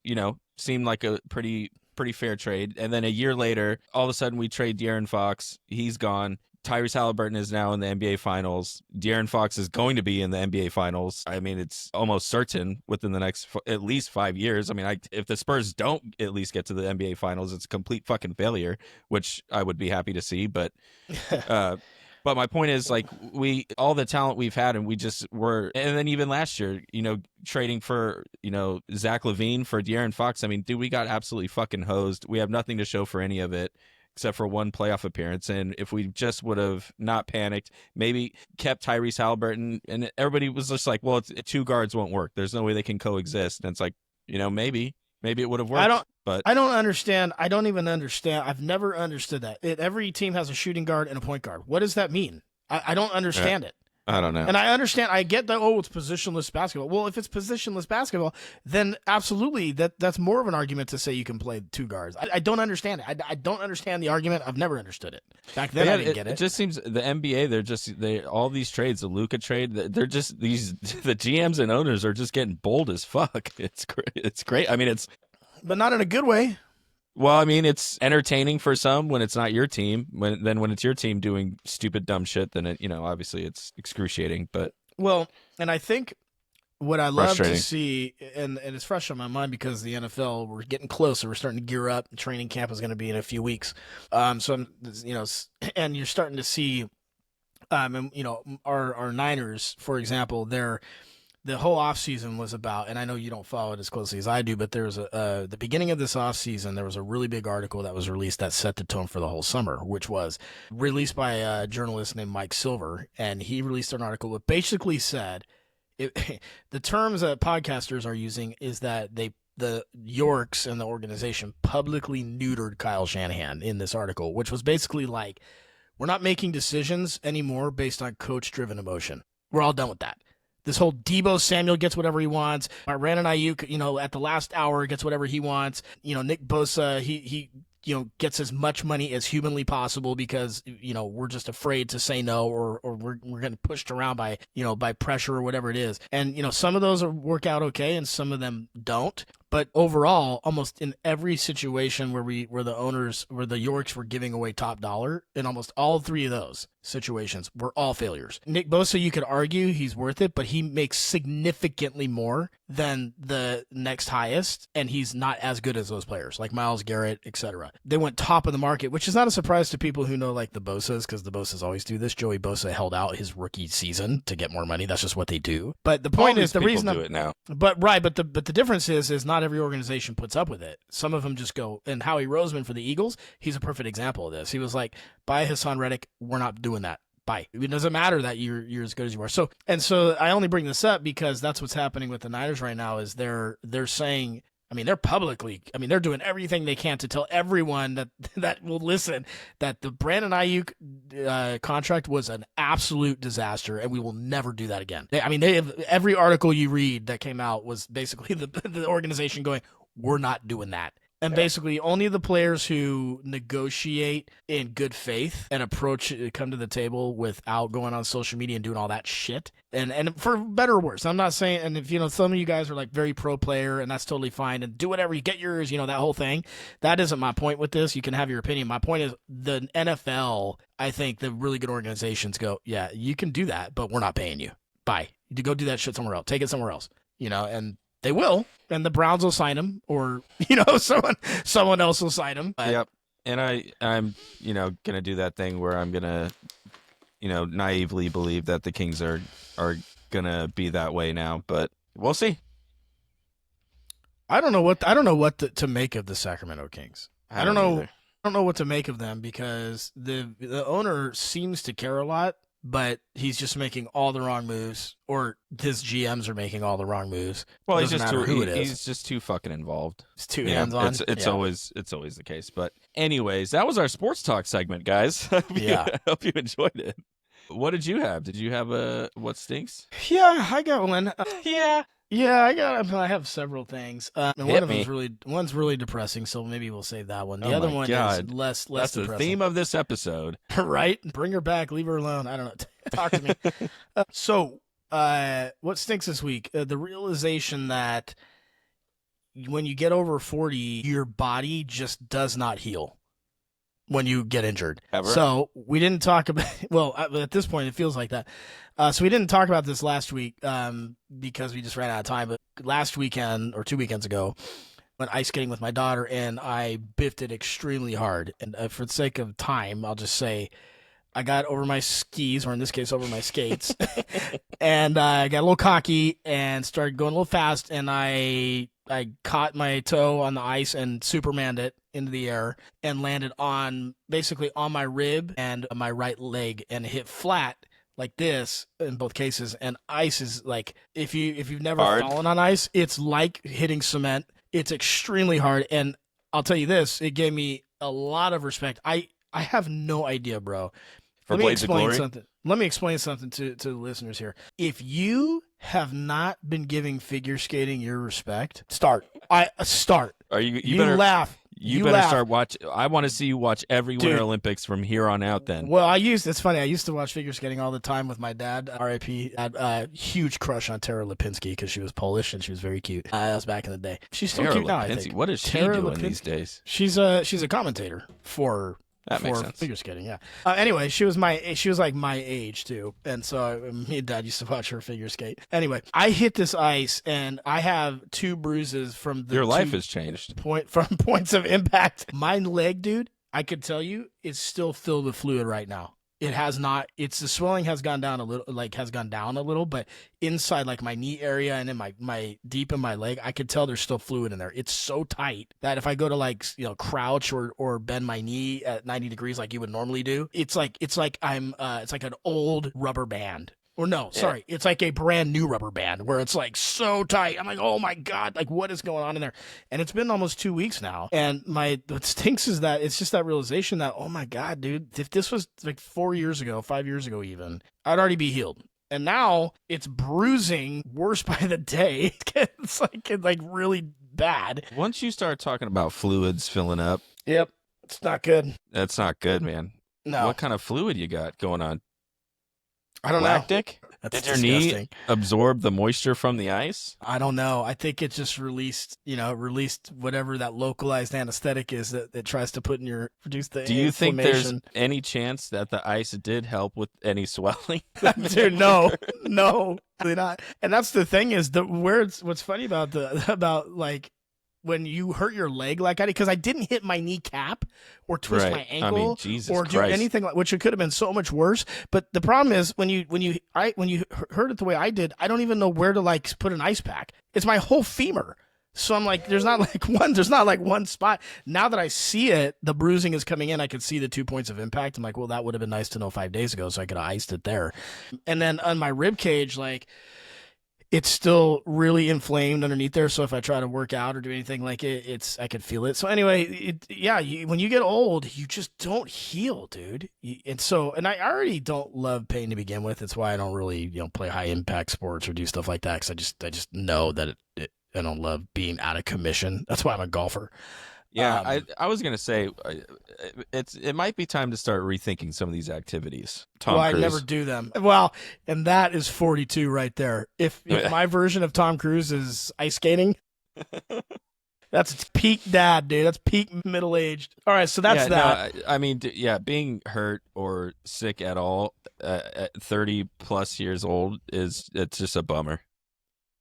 seemed like a pretty fair trade. And then a year later, all of a sudden we trade De'Aaron Fox. He's gone. Tyrese Halliburton is now in the NBA Finals. De'Aaron Fox is going to be in the NBA Finals. I mean, it's almost certain within the next at least 5 years. I mean, if the Spurs don't at least get to the NBA Finals, it's a complete fucking failure, which I would be happy to see. But but my point is, like, all the talent we've had, and we just were, and then even last year, trading for, Zach LaVine for De'Aaron Fox. I mean, dude, we got absolutely fucking hosed. We have nothing to show for any of it, except for one playoff appearance. And if we just would have not panicked, maybe kept Tyrese Halliburton, and everybody was just like, well, 2 guards won't work. There's no way they can coexist. And it's like, maybe it would have worked. I don't understand. I don't even understand. I've never understood that. Every team has a shooting guard and a point guard. What does that mean? I don't understand it. I don't know. And I understand. I get that. Oh, it's positionless basketball. Well, if it's positionless basketball, then absolutely, that's more of an argument to say you can play two guards. I don't understand it. I don't understand the argument. I've never understood it. Back then, I didn't get it. It just seems the NBA. All these trades, the Luka trade. They're just the GMs and owners are just getting bold as fuck. It's great. It's great. I mean, but not in a good way. Well, I mean, it's entertaining for some when it's not your team. When it's your team doing stupid, dumb shit, then it, obviously it's excruciating. But and I think what I love to see, and it's fresh on my mind because the NFL, we're getting closer. We're starting to gear up. Training camp is going to be in a few weeks. So I'm, and you're starting to see, our Niners, for example, the whole offseason was about, and I know you don't follow it as closely as I do, but there's the beginning of this offseason, there was a really big article that was released that set the tone for the whole summer, which was released by a journalist named Mike Silver, and he released an article that basically said, the terms that podcasters are using is that the Yorks and the organization publicly neutered Kyle Shanahan in this article, which was basically like, we're not making decisions anymore based on coach-driven emotion. We're all done with that. This whole Deebo Samuel gets whatever he wants. Brandon Ayuk, at the last hour gets whatever he wants. Nick Bosa, he gets as much money as humanly possible because, we're just afraid to say no or we're getting pushed around by pressure or whatever it is. And, some of those work out okay and some of them don't. But overall, almost in every situation where the Yorks were giving away top dollar, in almost all three of those situations were all failures. Nick Bosa, you could argue he's worth it, but he makes significantly more than the next highest, and he's not as good as those players, like Myles Garrett, etc. They went top of the market, which is not a surprise to people who know like the Bosas, because the Bosas always do this. Joey Bosa held out his rookie season to get more money. That's just what they do. But the point is, the reason do it now. But the difference is not every organization puts up with it. Some of them just go. And Howie Roseman for the Eagles, he's a perfect example of this. He was like, "Bye, Hassan Reddick. We're not doing that. Bye. It doesn't matter that you're as good as you are." So I only bring this up because that's what's happening with the Niners right now. Is they're saying, they're doing everything they can to tell everyone that will listen that the Brandon Ayuk contract was an absolute disaster, and we will never do that again. They have every article you read that came out was basically the organization going, "We're not doing that." And basically, only the players who negotiate in good faith and come to the table without going on social media and doing all that shit. And for better or worse, I'm not saying, and if, some of you guys are like very pro player, and that's totally fine, and do whatever, you get yours, that whole thing. That isn't my point with this. You can have your opinion. My point is the NFL, I think the really good organizations go, yeah, you can do that, but we're not paying you. Bye. You go do that shit somewhere else. Take it somewhere else, and they will, and the Browns will sign him, or someone else will sign him. But... Yep, and I'm gonna do that thing where I'm gonna naively believe that the Kings are gonna be that way now, but we'll see. I don't know what to make of the Sacramento Kings. I don't know. Either. I don't know what to make of them because the owner seems to care a lot, but he's just making all the wrong moves, or his GMs are making all the wrong moves. Well, he's just too fucking involved. It's too hands-on. It's always the case. But anyways, that was our sports talk segment, guys. I hope you enjoyed it. What did you have? Did you have a what stinks? Yeah, I got one. Yeah, I have several things. And one of them's one's really depressing, so maybe we'll save that one. The other one is less That's depressing. the theme of this episode. Right? Bring her back, leave her alone. I don't know. Talk to me. So, what stinks this week? The realization that when you get over 40, your body just does not heal when you get injured. Ever? So we didn't talk about, well, at this point it feels like that. So we didn't talk about this last week because we just ran out of time. But last weekend or 2 weekends ago, went ice skating with my daughter, and I biffed it extremely hard. And for the sake of time, I'll just say I got over my skis, or in this case, over my skates, and I got a little cocky and started going a little fast, and I caught my toe on the ice and Supermaned it into the air and landed basically on my rib and my right leg, and hit flat like this in both cases. And ice is like, if you've never fallen on ice, it's like hitting cement. It's extremely hard. And I'll tell you this, it gave me a lot of respect. I have no idea, bro. For Blades of Glory? Something. Let me explain something to the listeners here. If you have not been giving figure skating your respect, start. Start. Are you? You better laugh. You better start watch. I want to see you watch every Winter Olympics from here on out. Then. Well, it's funny. I used to watch figure skating all the time with my dad. R.I.P. I had a huge crush on Tara Lipinski because she was Polish and she was very cute. That was back in the day. She's still cute now, I think. What is she doing these days? She's a commentator for figure skating. Yeah. Anyway, she was like my age too, and so me and Dad used to watch her figure skate. Anyway, I hit this ice and I have 2 bruises from the. Your life has changed. From points of impact. My leg, dude, I could tell you, is still filled with fluid right now. It has not. It's the swelling has gone down a little, but inside, like my knee area and in my deep in my leg, I could tell there's still fluid in there. It's so tight that if I go to crouch or bend my knee at 90 degrees like you would normally do, it's like I'm it's like an old rubber band. Or no, sorry, it's like a brand new rubber band where it's like so tight. I'm like, oh my God, like what is going on in there? And it's been almost 2 weeks now. And what stinks is that it's just that realization that, oh my God, dude, if this was like 4 years ago, 5 years ago even, I'd already be healed. And now it's bruising worse by the day. It's like really bad. Once you start talking about fluids filling up. Yep. It's not good. That's not good, man. No. What kind of fluid you got going on? I don't Lactic? know. Did your knee absorb the moisture from the ice? I don't know. I think it just released whatever that localized anesthetic is that tries to reduce the inflammation. Do you think there's any chance that the ice did help with any swelling? Dude, no, really not. And that's the thing is what's funny about like when you hurt your leg like I did, because I didn't hit my kneecap or twist my ankle do anything like, which it could have been so much worse. But the problem is when you hurt it the way I did, I don't even know where to like put an ice pack. It's my whole femur. So I'm like, there's not like one spot. Now that I see it, the bruising is coming in. I could see the 2 points of impact. I'm like, well, that would have been nice to know 5 days ago, so I could have iced it there. And then on my rib cage, like, it's still really inflamed underneath there. So if I try to work out or do anything like I could feel it. So anyway, when you get old, you just don't heal, dude. And I already don't love pain to begin with. It's why I don't really, play high impact sports or do stuff like that. Cause I just know that I don't love being out of commission. That's why I'm a golfer. Yeah, I was gonna say it might be time to start rethinking some of these activities. Tom Cruise. I never do them. Well, and that is 42 right there. If my version of Tom Cruise is ice skating, that's peak dad, dude. That's peak middle aged. All right, so that's that. No, I mean, being hurt or sick at all at 30 plus years old it's just a bummer.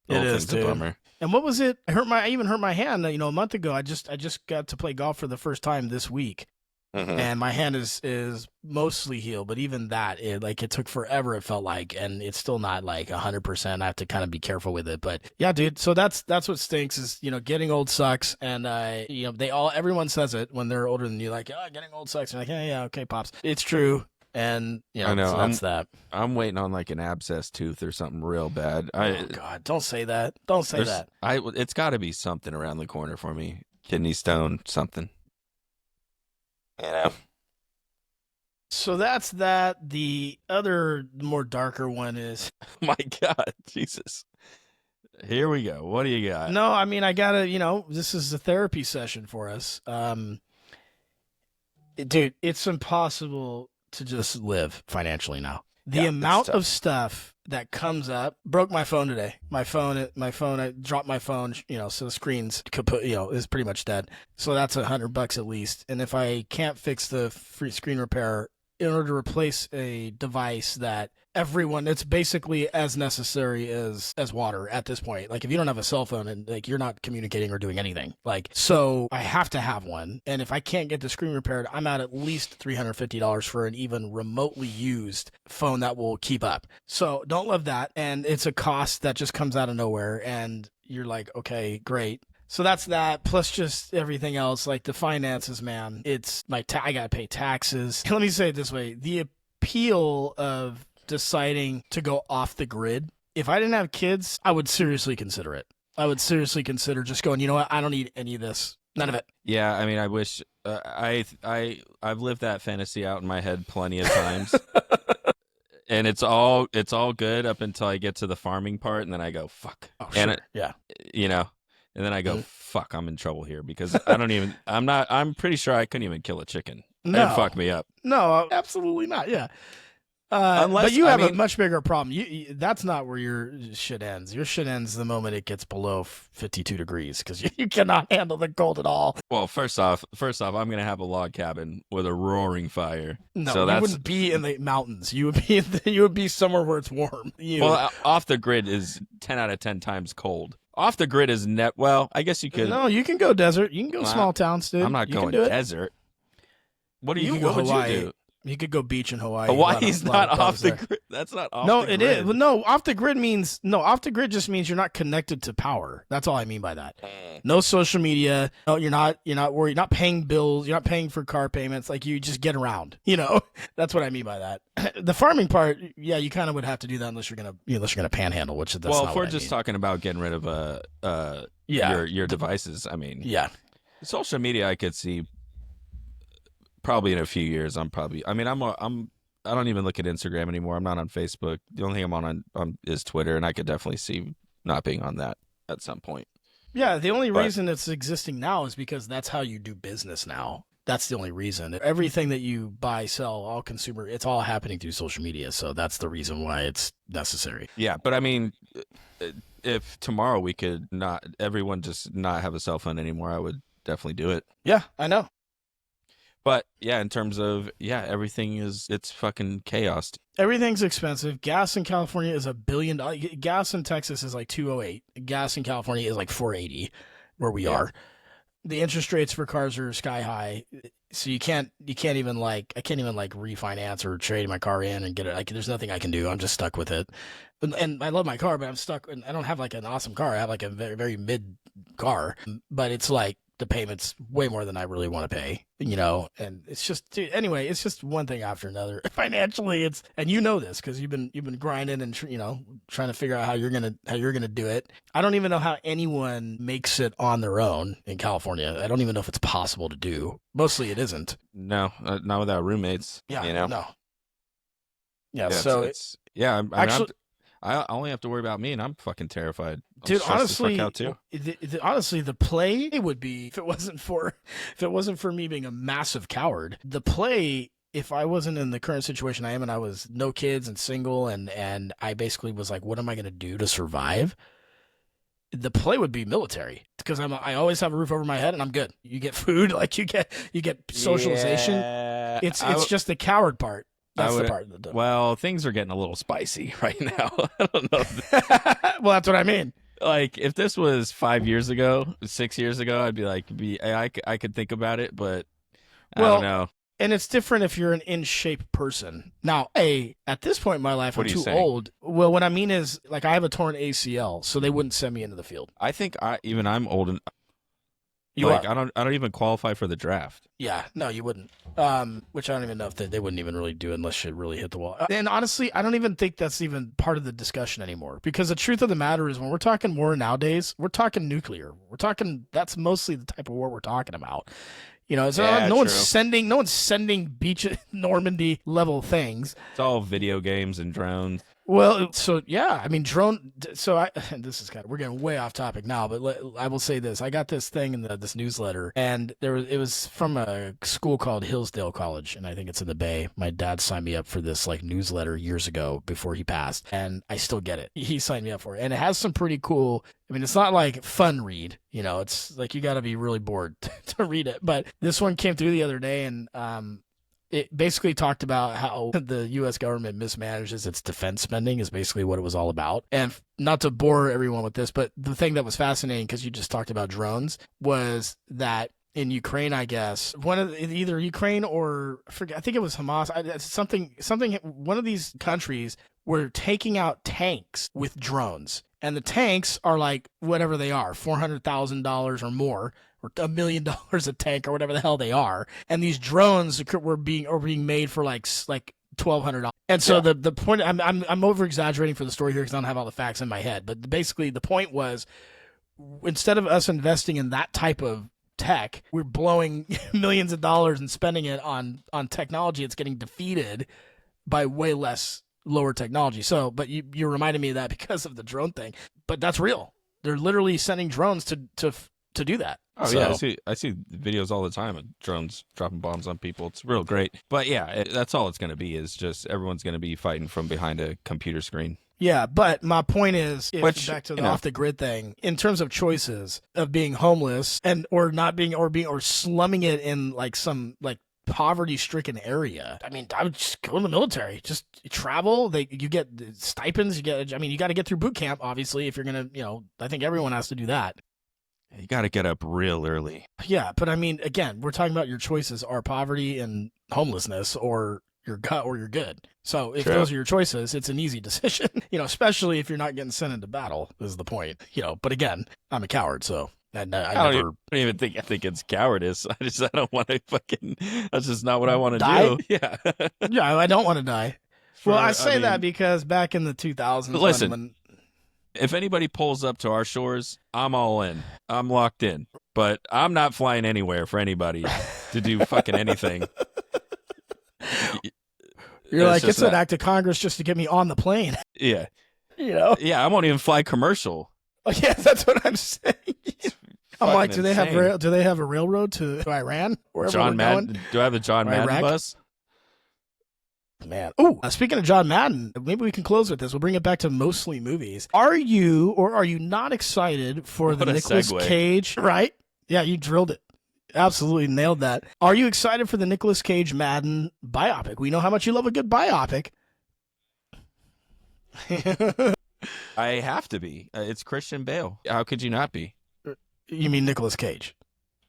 It is, dude. A bummer. And what was it? I even hurt my hand. A month ago. I just got to play golf for the first time this week, and my hand is mostly healed. But even that, it took forever. It felt like, and it's still not like 100%. I have to kind of be careful with it. But yeah, dude. So that's what stinks is getting old sucks, and everyone says it when they're older than you. Like, oh, getting old sucks. And like, yeah, okay, pops. It's true. And I know. So that's that. I'm waiting on like an abscess tooth or something real bad. Oh God, don't say that. Don't say that. It's got to be something around the corner for me. Kidney stone, something. So that's that. The other more darker one is. My God, Jesus. Here we go. What do you got? No, I mean I gotta. This is a therapy session for us. Dude, it's impossible to just live financially now. The amount of stuff that comes up broke my phone today. My phone, I dropped my phone, so the screen's kaput, is pretty much dead. So that's $100 at least. And if I can't fix the free screen repair in order to replace a device that it's basically as necessary as water at this point. Like if you don't have a cell phone and like you're not communicating or doing anything, so I have to have one. And if I can't get the screen repaired, I'm at least $350 for an even remotely used phone that will keep up. So don't love that. And it's a cost that just comes out of nowhere. And you're like, okay, great. So that's that, plus just everything else, like the finances, man. It's I gotta pay taxes. Let me say it this way. The appeal of deciding to go off the grid, if I didn't have kids, I would seriously consider it. I would seriously consider just going, you know what, I don't need any of this. None of it. Yeah, I mean, I wish I've lived that fantasy out in my head plenty of times. and it's all good up until I get to the farming part, and then I go fuck. Oh, and sure. Yeah. you know, and then I go fuck. I'm in trouble here because I don't even. I'm pretty sure I couldn't even kill a chicken. No. It'd fuck me up. No, absolutely not. Yeah. Unless, but you have a much bigger problem. That's not where your shit ends. Your shit ends the moment it gets below 52 degrees because you cannot handle the cold at all. Well, first off, I'm gonna have a log cabin with a roaring fire. No, so you wouldn't be in the mountains. You would be somewhere where it's warm. Well, off the grid is 10 out of 10 times cold. Off the grid is net. Well, I guess you could. No, you can go desert. You can go small towns, dude. I'm not going desert. What you what would Hawaii. you do? You could go beach in Hawaii. Hawaii's not off the grid. That's not off the grid. No, it is. No, off the grid means off the grid just means you're not connected to power. That's all I mean by that. No social media. No, you're not worried. You're not paying bills. You're not paying for car payments. Like you just get around. That's what I mean by that. The farming part, yeah, you kind of would have to do that unless you're gonna panhandle, which that's well, not if we're what I just mean. talking about getting rid of your devices, I mean, yeah, social media I could see. Probably in a few years, I don't even look at Instagram anymore. I'm not on Facebook. The only thing I'm on is Twitter, and I could definitely see not being on that at some point. Yeah, the only reason it's existing now is because that's how you do business now. That's the only reason. Everything that you buy, sell, all consumer, it's all happening through social media. So that's the reason why it's necessary. Yeah, but I mean, if tomorrow we could everyone just not have a cell phone anymore, I would definitely do it. Yeah, I know. But yeah, in terms of everything it's fucking chaos. Everything's expensive. Gas in California is $1 billion. Gas in Texas is like 208. Gas in California is like 480, where we are. The interest rates for cars are sky high, so I can't even refinance or trade my car in and get it. Like, there's nothing I can do. I'm just stuck with it. And I love my car, but I'm stuck. And I don't have like an awesome car. I have like a very, very mid car, but it's like the payment's way more than I really want to pay, and it's just, dude, anyway, it's just one thing after another. Financially, and this because you've been grinding and trying to figure out how you're gonna do it. I don't even know how anyone makes it on their own in California. I don't even know if it's possible to do. Mostly, it isn't. No, not without roommates. Yeah, no. Yeah, I only have to worry about me, and I'm fucking terrified. Dude, honestly, honestly, the play would be if it wasn't for me being a massive coward. The play, if I wasn't in the current situation I am, and I was no kids and single, and I basically was like, what am I going to do to survive? The play would be military because I always have a roof over my head and I'm good. You get food, like you get socialization. Yeah. It's just the coward part. That's the part. Well, things are getting a little spicy right now. I don't know. Well, that's what I mean. Like, if this was 5 years ago, 6 years ago, I'd be like, I could think about it, but I don't know. And it's different if you're an in-shape person. Now, at this point in my life, I'm too old. Well, what I mean is, like, I have a torn ACL, so they wouldn't send me into the field. I think I'm old and you are. I don't even qualify for the draft. Yeah, no, you wouldn't. Which I don't even know if they wouldn't even really do unless shit really hit the wall. And honestly, I don't even think that's even part of the discussion anymore. Because the truth of the matter is, when we're talking war nowadays, we're talking nuclear. That's mostly the type of war we're talking about. No one's sending beach Normandy level things. It's all video games and drones. Well, so yeah, I mean, drone. So this is we're getting way off topic now, but I will say this: I got this thing in this newsletter, and it was from a school called Hillsdale College, and I think it's in the Bay. My dad signed me up for this newsletter years ago before he passed, and I still get it. He signed me up for it, and it has some pretty cool. I mean, it's not like fun read, it's like you got to be really bored to read it. But this one came through the other day, and it basically talked about how the U.S. government mismanages its defense spending is basically what it was all about. And not to bore everyone with this, but the thing that was fascinating, because you just talked about drones, was that in Ukraine, I guess, either Ukraine or I think it was Hamas, one of these countries were taking out tanks with drones. And the tanks are like whatever they are, $400,000 or more, or $1 million a tank, or whatever the hell they are. And these drones are being made for like $1,200. And so the point, I'm over exaggerating for the story here because I don't have all the facts in my head. But basically, the point was, instead of us investing in that type of tech, we're blowing millions of dollars and spending it on technology that's getting defeated by way less lower technology. So, but you reminded me of that because of the drone thing. But that's real. They're literally sending drones to do that. Oh so, yeah, I see videos all the time of drones dropping bombs on people. It's real great. But yeah, that's all it's going to be is just everyone's going to be fighting from behind a computer screen. Yeah, but my point is, back to the off the grid thing, in terms of choices of being homeless or not being or slumming it in like some like poverty stricken area. I mean, I would just go in the military, just travel. You get stipends. You got to get through boot camp, obviously, if you're gonna, I think everyone has to do that. You got to get up real early. Yeah, but I mean, again, we're talking about your choices are poverty and homelessness, or you're good. So if those are your choices, it's an easy decision. Especially if you're not getting sent into battle is the point. But again, I'm a coward, so I don't even think it's cowardice. I don't want to fucking. That's just not what I want to do. Yeah, yeah, I don't want to die. I say that because back in the 2000s, listen. If anybody pulls up to our shores, I'm all in. I'm locked in. But I'm not flying anywhere for anybody to do fucking anything. You're like, it's an act of Congress just to get me on the plane. Yeah. Yeah, I won't even fly commercial. Oh, yeah, that's what I'm saying. I'm like, do they have a railroad to Iran? John Madden? Do I have the John Madden bus? Man. Oh, speaking of John Madden, maybe we can close with this. We'll bring it back to mostly movies. Are you or are you not excited for the Nicolas Cage? Right? Yeah, you drilled it. Absolutely nailed that. Are you excited for the Nicolas Cage Madden biopic? We know how much you love a good biopic. I have to be. It's Christian Bale. How could you not be? You mean Nicolas Cage?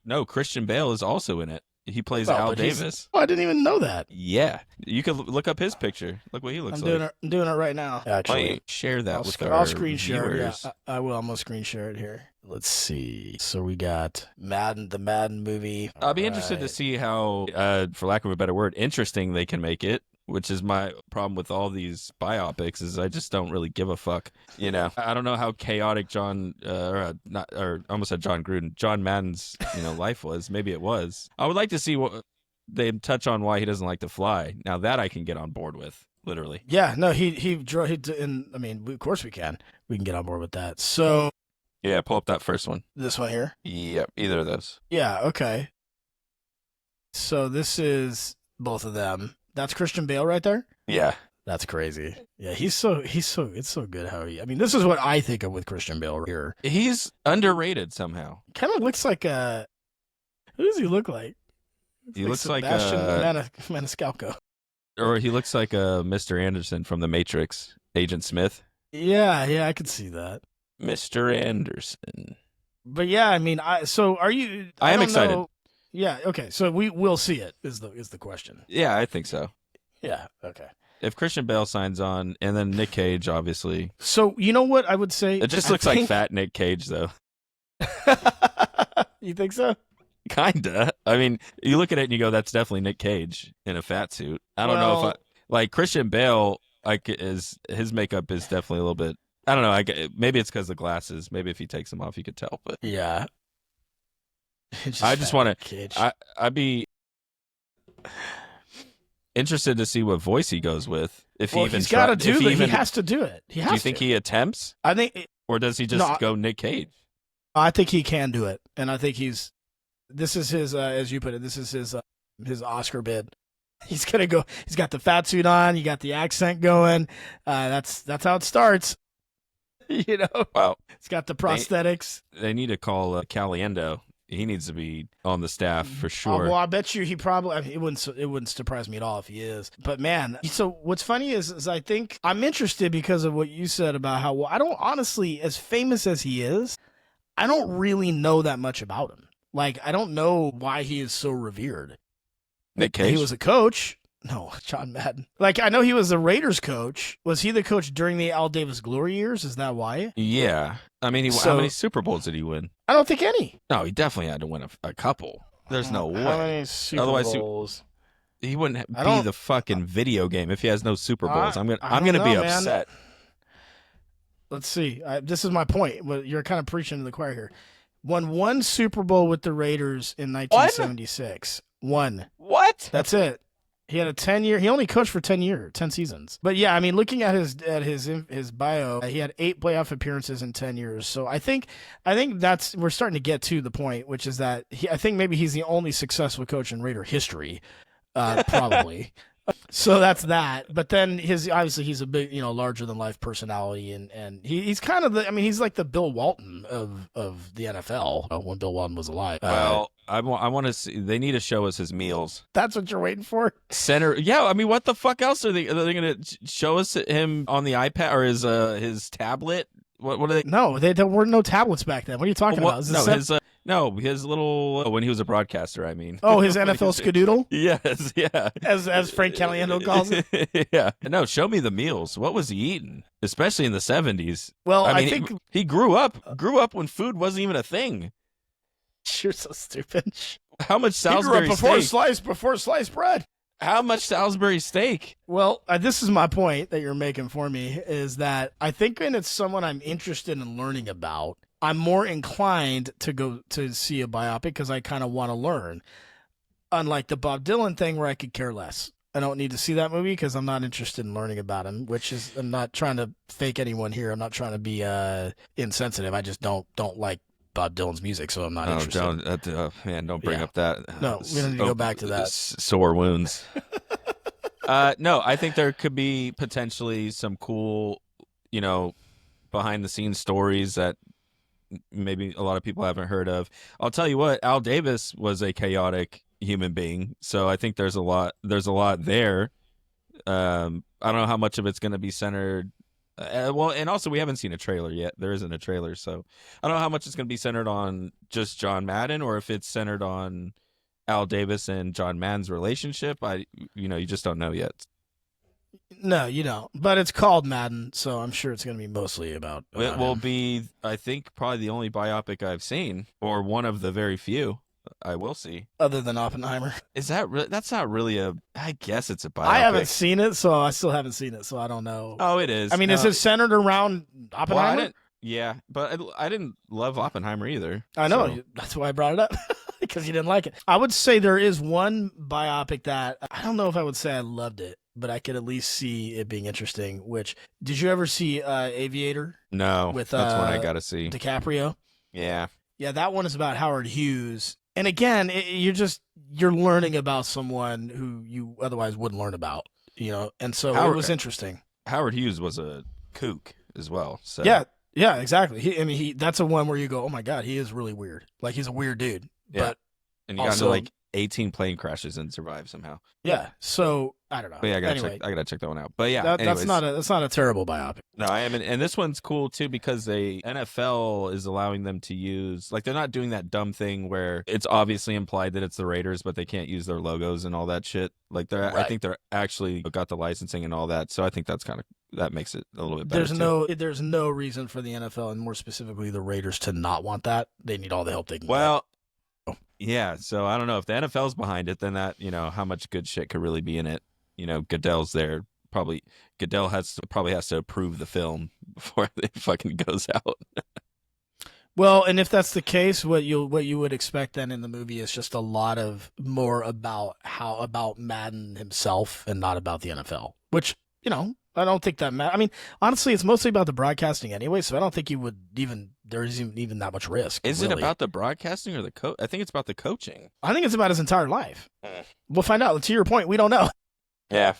No, Christian Bale is also in it. He plays Al Davis. Oh, I didn't even know that. Yeah. You could look up his picture. Look what he looks like. I'm doing it right now. Actually, share that I'll screen share it. Yeah, I will. I'm going to screen share it here. Let's see. So we got the Madden movie. I'll be interested to see how, for lack of a better word, interesting they can make it. Which is my problem with all these biopics is I just don't really give a fuck. I don't know how chaotic John almost said John Gruden, John Madden's life was. Maybe it was. I would like to see what they touch on why he doesn't like to fly. Now that I can get on board with, literally. Yeah, no, of course we can. We can get on board with that. So yeah, pull up that first one. This one here. Yep, either of those. Yeah. Okay. So this is both of them. That's Christian Bale right there? Yeah. That's crazy. Yeah, it's so good how this is what I think of with Christian Bale here. He's underrated somehow. Kind of looks like who does he look like? He looks like Sebastian Maniscalco. Or he looks like Mr. Anderson from The Matrix, Agent Smith. Yeah, I could see that. Mr. Anderson. But yeah, are you I am excited. Know. Yeah, okay. So we will see it is the question. Yeah, I think so. Yeah, okay. If Christian Bale signs on and then Nick Cage obviously. So, you know what I would say? It just looks like fat Nick Cage though. You think so? Kinda. You look at it and you go that's definitely Nick Cage in a fat suit. I don't know if Christian Bale his makeup is definitely a little bit I don't know. Maybe it's because of the glasses. Maybe if he takes them off, you could tell. But yeah, I just want to. I'd be interested to see what voice he goes with. If he even he's got to do it. He has to do it. Do you think he attempts? I think, or does he just go Nick Cage? I think he can do it, and I think this is his, as you put it, this is his Oscar bid. He's gonna go. He's got the fat suit on. You got the accent going. That's how it starts. Well, it's got the prosthetics. They need to call Caliendo. He needs to be on the staff for sure. Well, I bet you he probably. It wouldn't surprise me at all if he is. But man, so what's funny is I think I'm interested because of what you said about how I don't honestly, as famous as he is, I don't really know that much about him. Like I don't know why he is so revered. Nick Cage. He was a coach. No, John Madden. Like, I know he was the Raiders coach. Was he the coach during the Al Davis glory years? Is that why? Yeah. How many Super Bowls did he win? I don't think any. No, he definitely had to win a couple. There's no way. How many Super Bowls? He wouldn't be the fucking video game if he has no Super Bowls. I'm gonna be upset. Man. Let's see. This is my point. You're kind of preaching to the choir here. Won one Super Bowl with the Raiders in 1976. One. What? That's it. He had a 10-year. He only coached for 10 seasons. But yeah, I mean, looking at his bio, he had 8 playoff appearances in 10 years. So I think that's we're starting to get to the point, which is that I think maybe he's the only successful coach in Raider history, probably. So that's that. But then obviously he's a big, larger than life personality, and he's kind of he's like the Bill Walton of the NFL when Bill Walton was alive. Well, I want to see. They need to show us his meals. That's what you're waiting for? Center. Yeah, I mean, what the fuck else are they going to show us him on the iPad or his tablet? What are they? No, there were no tablets back then. What are you talking about? His little when he was a broadcaster. I mean, his NFL skadoodle. Yes, yeah. As Frank Caliendo calls it. Yeah. No, show me the meals. What was he eating? Especially in the 70s. Well, I mean, I think he grew up when food wasn't even a thing. You're so stupid. How much Salisbury before sliced bread? How much Salisbury steak? Well, this is my point that you're making for me, is that I think when it's someone I'm interested in learning about, I'm more inclined to go to see a biopic because I kind of want to learn. Unlike the Bob Dylan thing where I could care less. I don't need to see that movie because I'm not interested in learning about him, I'm not trying to fake anyone here. I'm not trying to be insensitive. I just don't like Bob Dylan's music, so I'm not interested. Don't bring up that. No, we don't need to go back to that. Sore wounds. No, I think there could be potentially some cool, behind the scenes stories that maybe a lot of people haven't heard of. I'll tell you what, Al Davis was a chaotic human being, so I think there's a lot there. I don't know how much of it's going to be centered. And also we haven't seen a trailer yet. There isn't a trailer, so I don't know how much it's going to be centered on just John Madden or if it's centered on Al Davis and John Madden's relationship. You just don't know yet. No, you don't. But it's called Madden, so I'm sure it's going to be mostly about It will him. be, I think, probably the only biopic I've seen, or one of the very few I will see. Other than Oppenheimer. Is that that's not really I guess it's a biopic. I haven't seen it, so I still haven't seen it, so I don't know. Oh, it is. I mean, is it centered around Oppenheimer? Yeah, but I didn't love Oppenheimer either. I know. So. That's why I brought it up, because you didn't like it. I would say there is one biopic that, I don't know if I would say I loved it, but I could at least see it being interesting, did you ever see Aviator? No, that's one I got to see. DiCaprio? Yeah. Yeah, that one is about Howard Hughes. And again, you're learning about someone who you otherwise wouldn't learn about, and so it was interesting. Howard Hughes was a kook as well. So. Yeah, exactly. That's a one where you go, oh my God, he is really weird. Like, he's a weird dude. Yeah. But and he got into like 18 plane crashes and survived somehow. Yeah. So I don't know. But yeah, I gotta check that one out. But yeah, that's not a terrible biopic. No, I am, and this one's cool too because the NFL is allowing them to use, like, they're not doing that dumb thing where it's obviously implied that it's the Raiders, but they can't use their logos and all that shit. Like right. I think they're actually got the licensing and all that, so I think that makes it a little bit better. There's no reason for the NFL and more specifically the Raiders to not want that. They need all the help they can. Well. Yeah, so I don't know if the NFL's behind it, then that, how much good shit could really be in it. Goodell's there. Goodell probably has to approve the film before it fucking goes out. Well, and if that's the case, what you would expect then in the movie is just a lot of more about Madden himself and not about the NFL, which, I don't think that matters. I mean, honestly, it's mostly about the broadcasting anyway, so I don't think there isn't even that much risk. Is it about the broadcasting or the coach? I think it's about the coaching. I think it's about his entire life. We'll find out. To your point, we don't know. Yeah.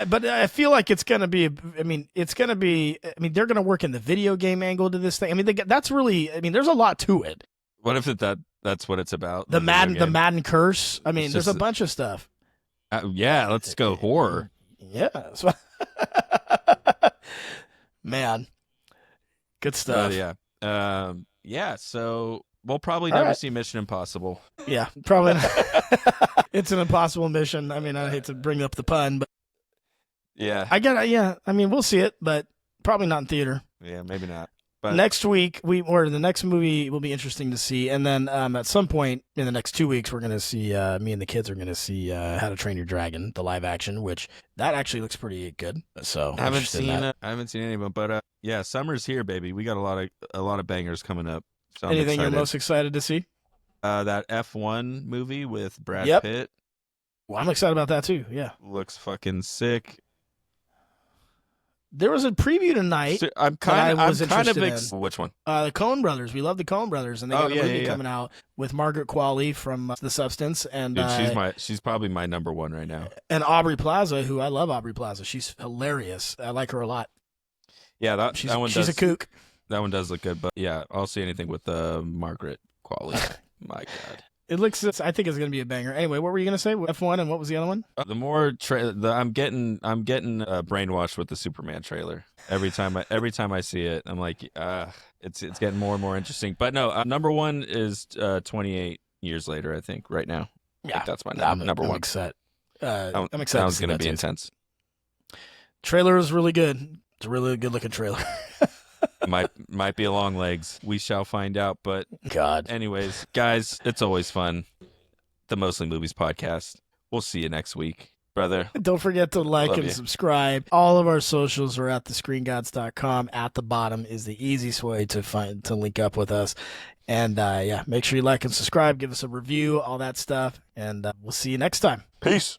But I feel like it's going to be, they're going to work in the video game angle to this thing. I mean, that's really, there's a lot to it. What if that's what it's about? The Madden curse. I mean, there's a bunch of stuff. Yeah, let's go horror. Yeah. Man. Good stuff. Yeah. So we'll probably never see Mission Impossible. Yeah, probably not. It's an impossible mission. I mean, I hate to bring up the pun, but yeah, we'll see it, but probably not in theater. Yeah, maybe not. But next week, the next movie will be interesting to see, and then at some point in the next 2 weeks, we're gonna see. Me and the kids are gonna see How to Train Your Dragon, the live action, which that actually looks pretty good. So I haven't seen any of them, but yeah, summer's here, baby. We got a lot of bangers coming up. So anything you're most excited to see? That F1 movie with Brad Pitt. Well, I'm excited about that too. Yeah. Looks fucking sick. There was a preview tonight. I'm kind of which one? The Coen Brothers. We love the Coen Brothers, and they got a movie coming out with Margaret Qualley from The Substance, and dude, she's probably my number one right now. And Aubrey Plaza, who I love. Aubrey Plaza, she's hilarious. I like her a lot. Yeah, that one. She's a kook. That one does look good, but yeah, I'll see anything with Margaret Qualley. My God. It looks. I think it's going to be a banger. Anyway, what were you going to say? F1, and what was the other one? The more I'm getting brainwashed with the Superman trailer. Every time I see it, I'm like, it's getting more and more interesting. But no, number one is 28 years later. I think right now. Yeah, that's my number one. I'm excited. I'm excited. Sounds going to be intense. Trailer is really good. It's a really good looking trailer. might be a long legs. We shall find out. But God. Anyways, guys, it's always fun. The Mostly Movies podcast. We'll see you next week, brother. Don't forget to like and subscribe. All of our socials are at thescreengods.com. At the bottom is the easiest way to link up with us. And make sure you like and subscribe. Give us a review, all that stuff. And we'll see you next time. Peace.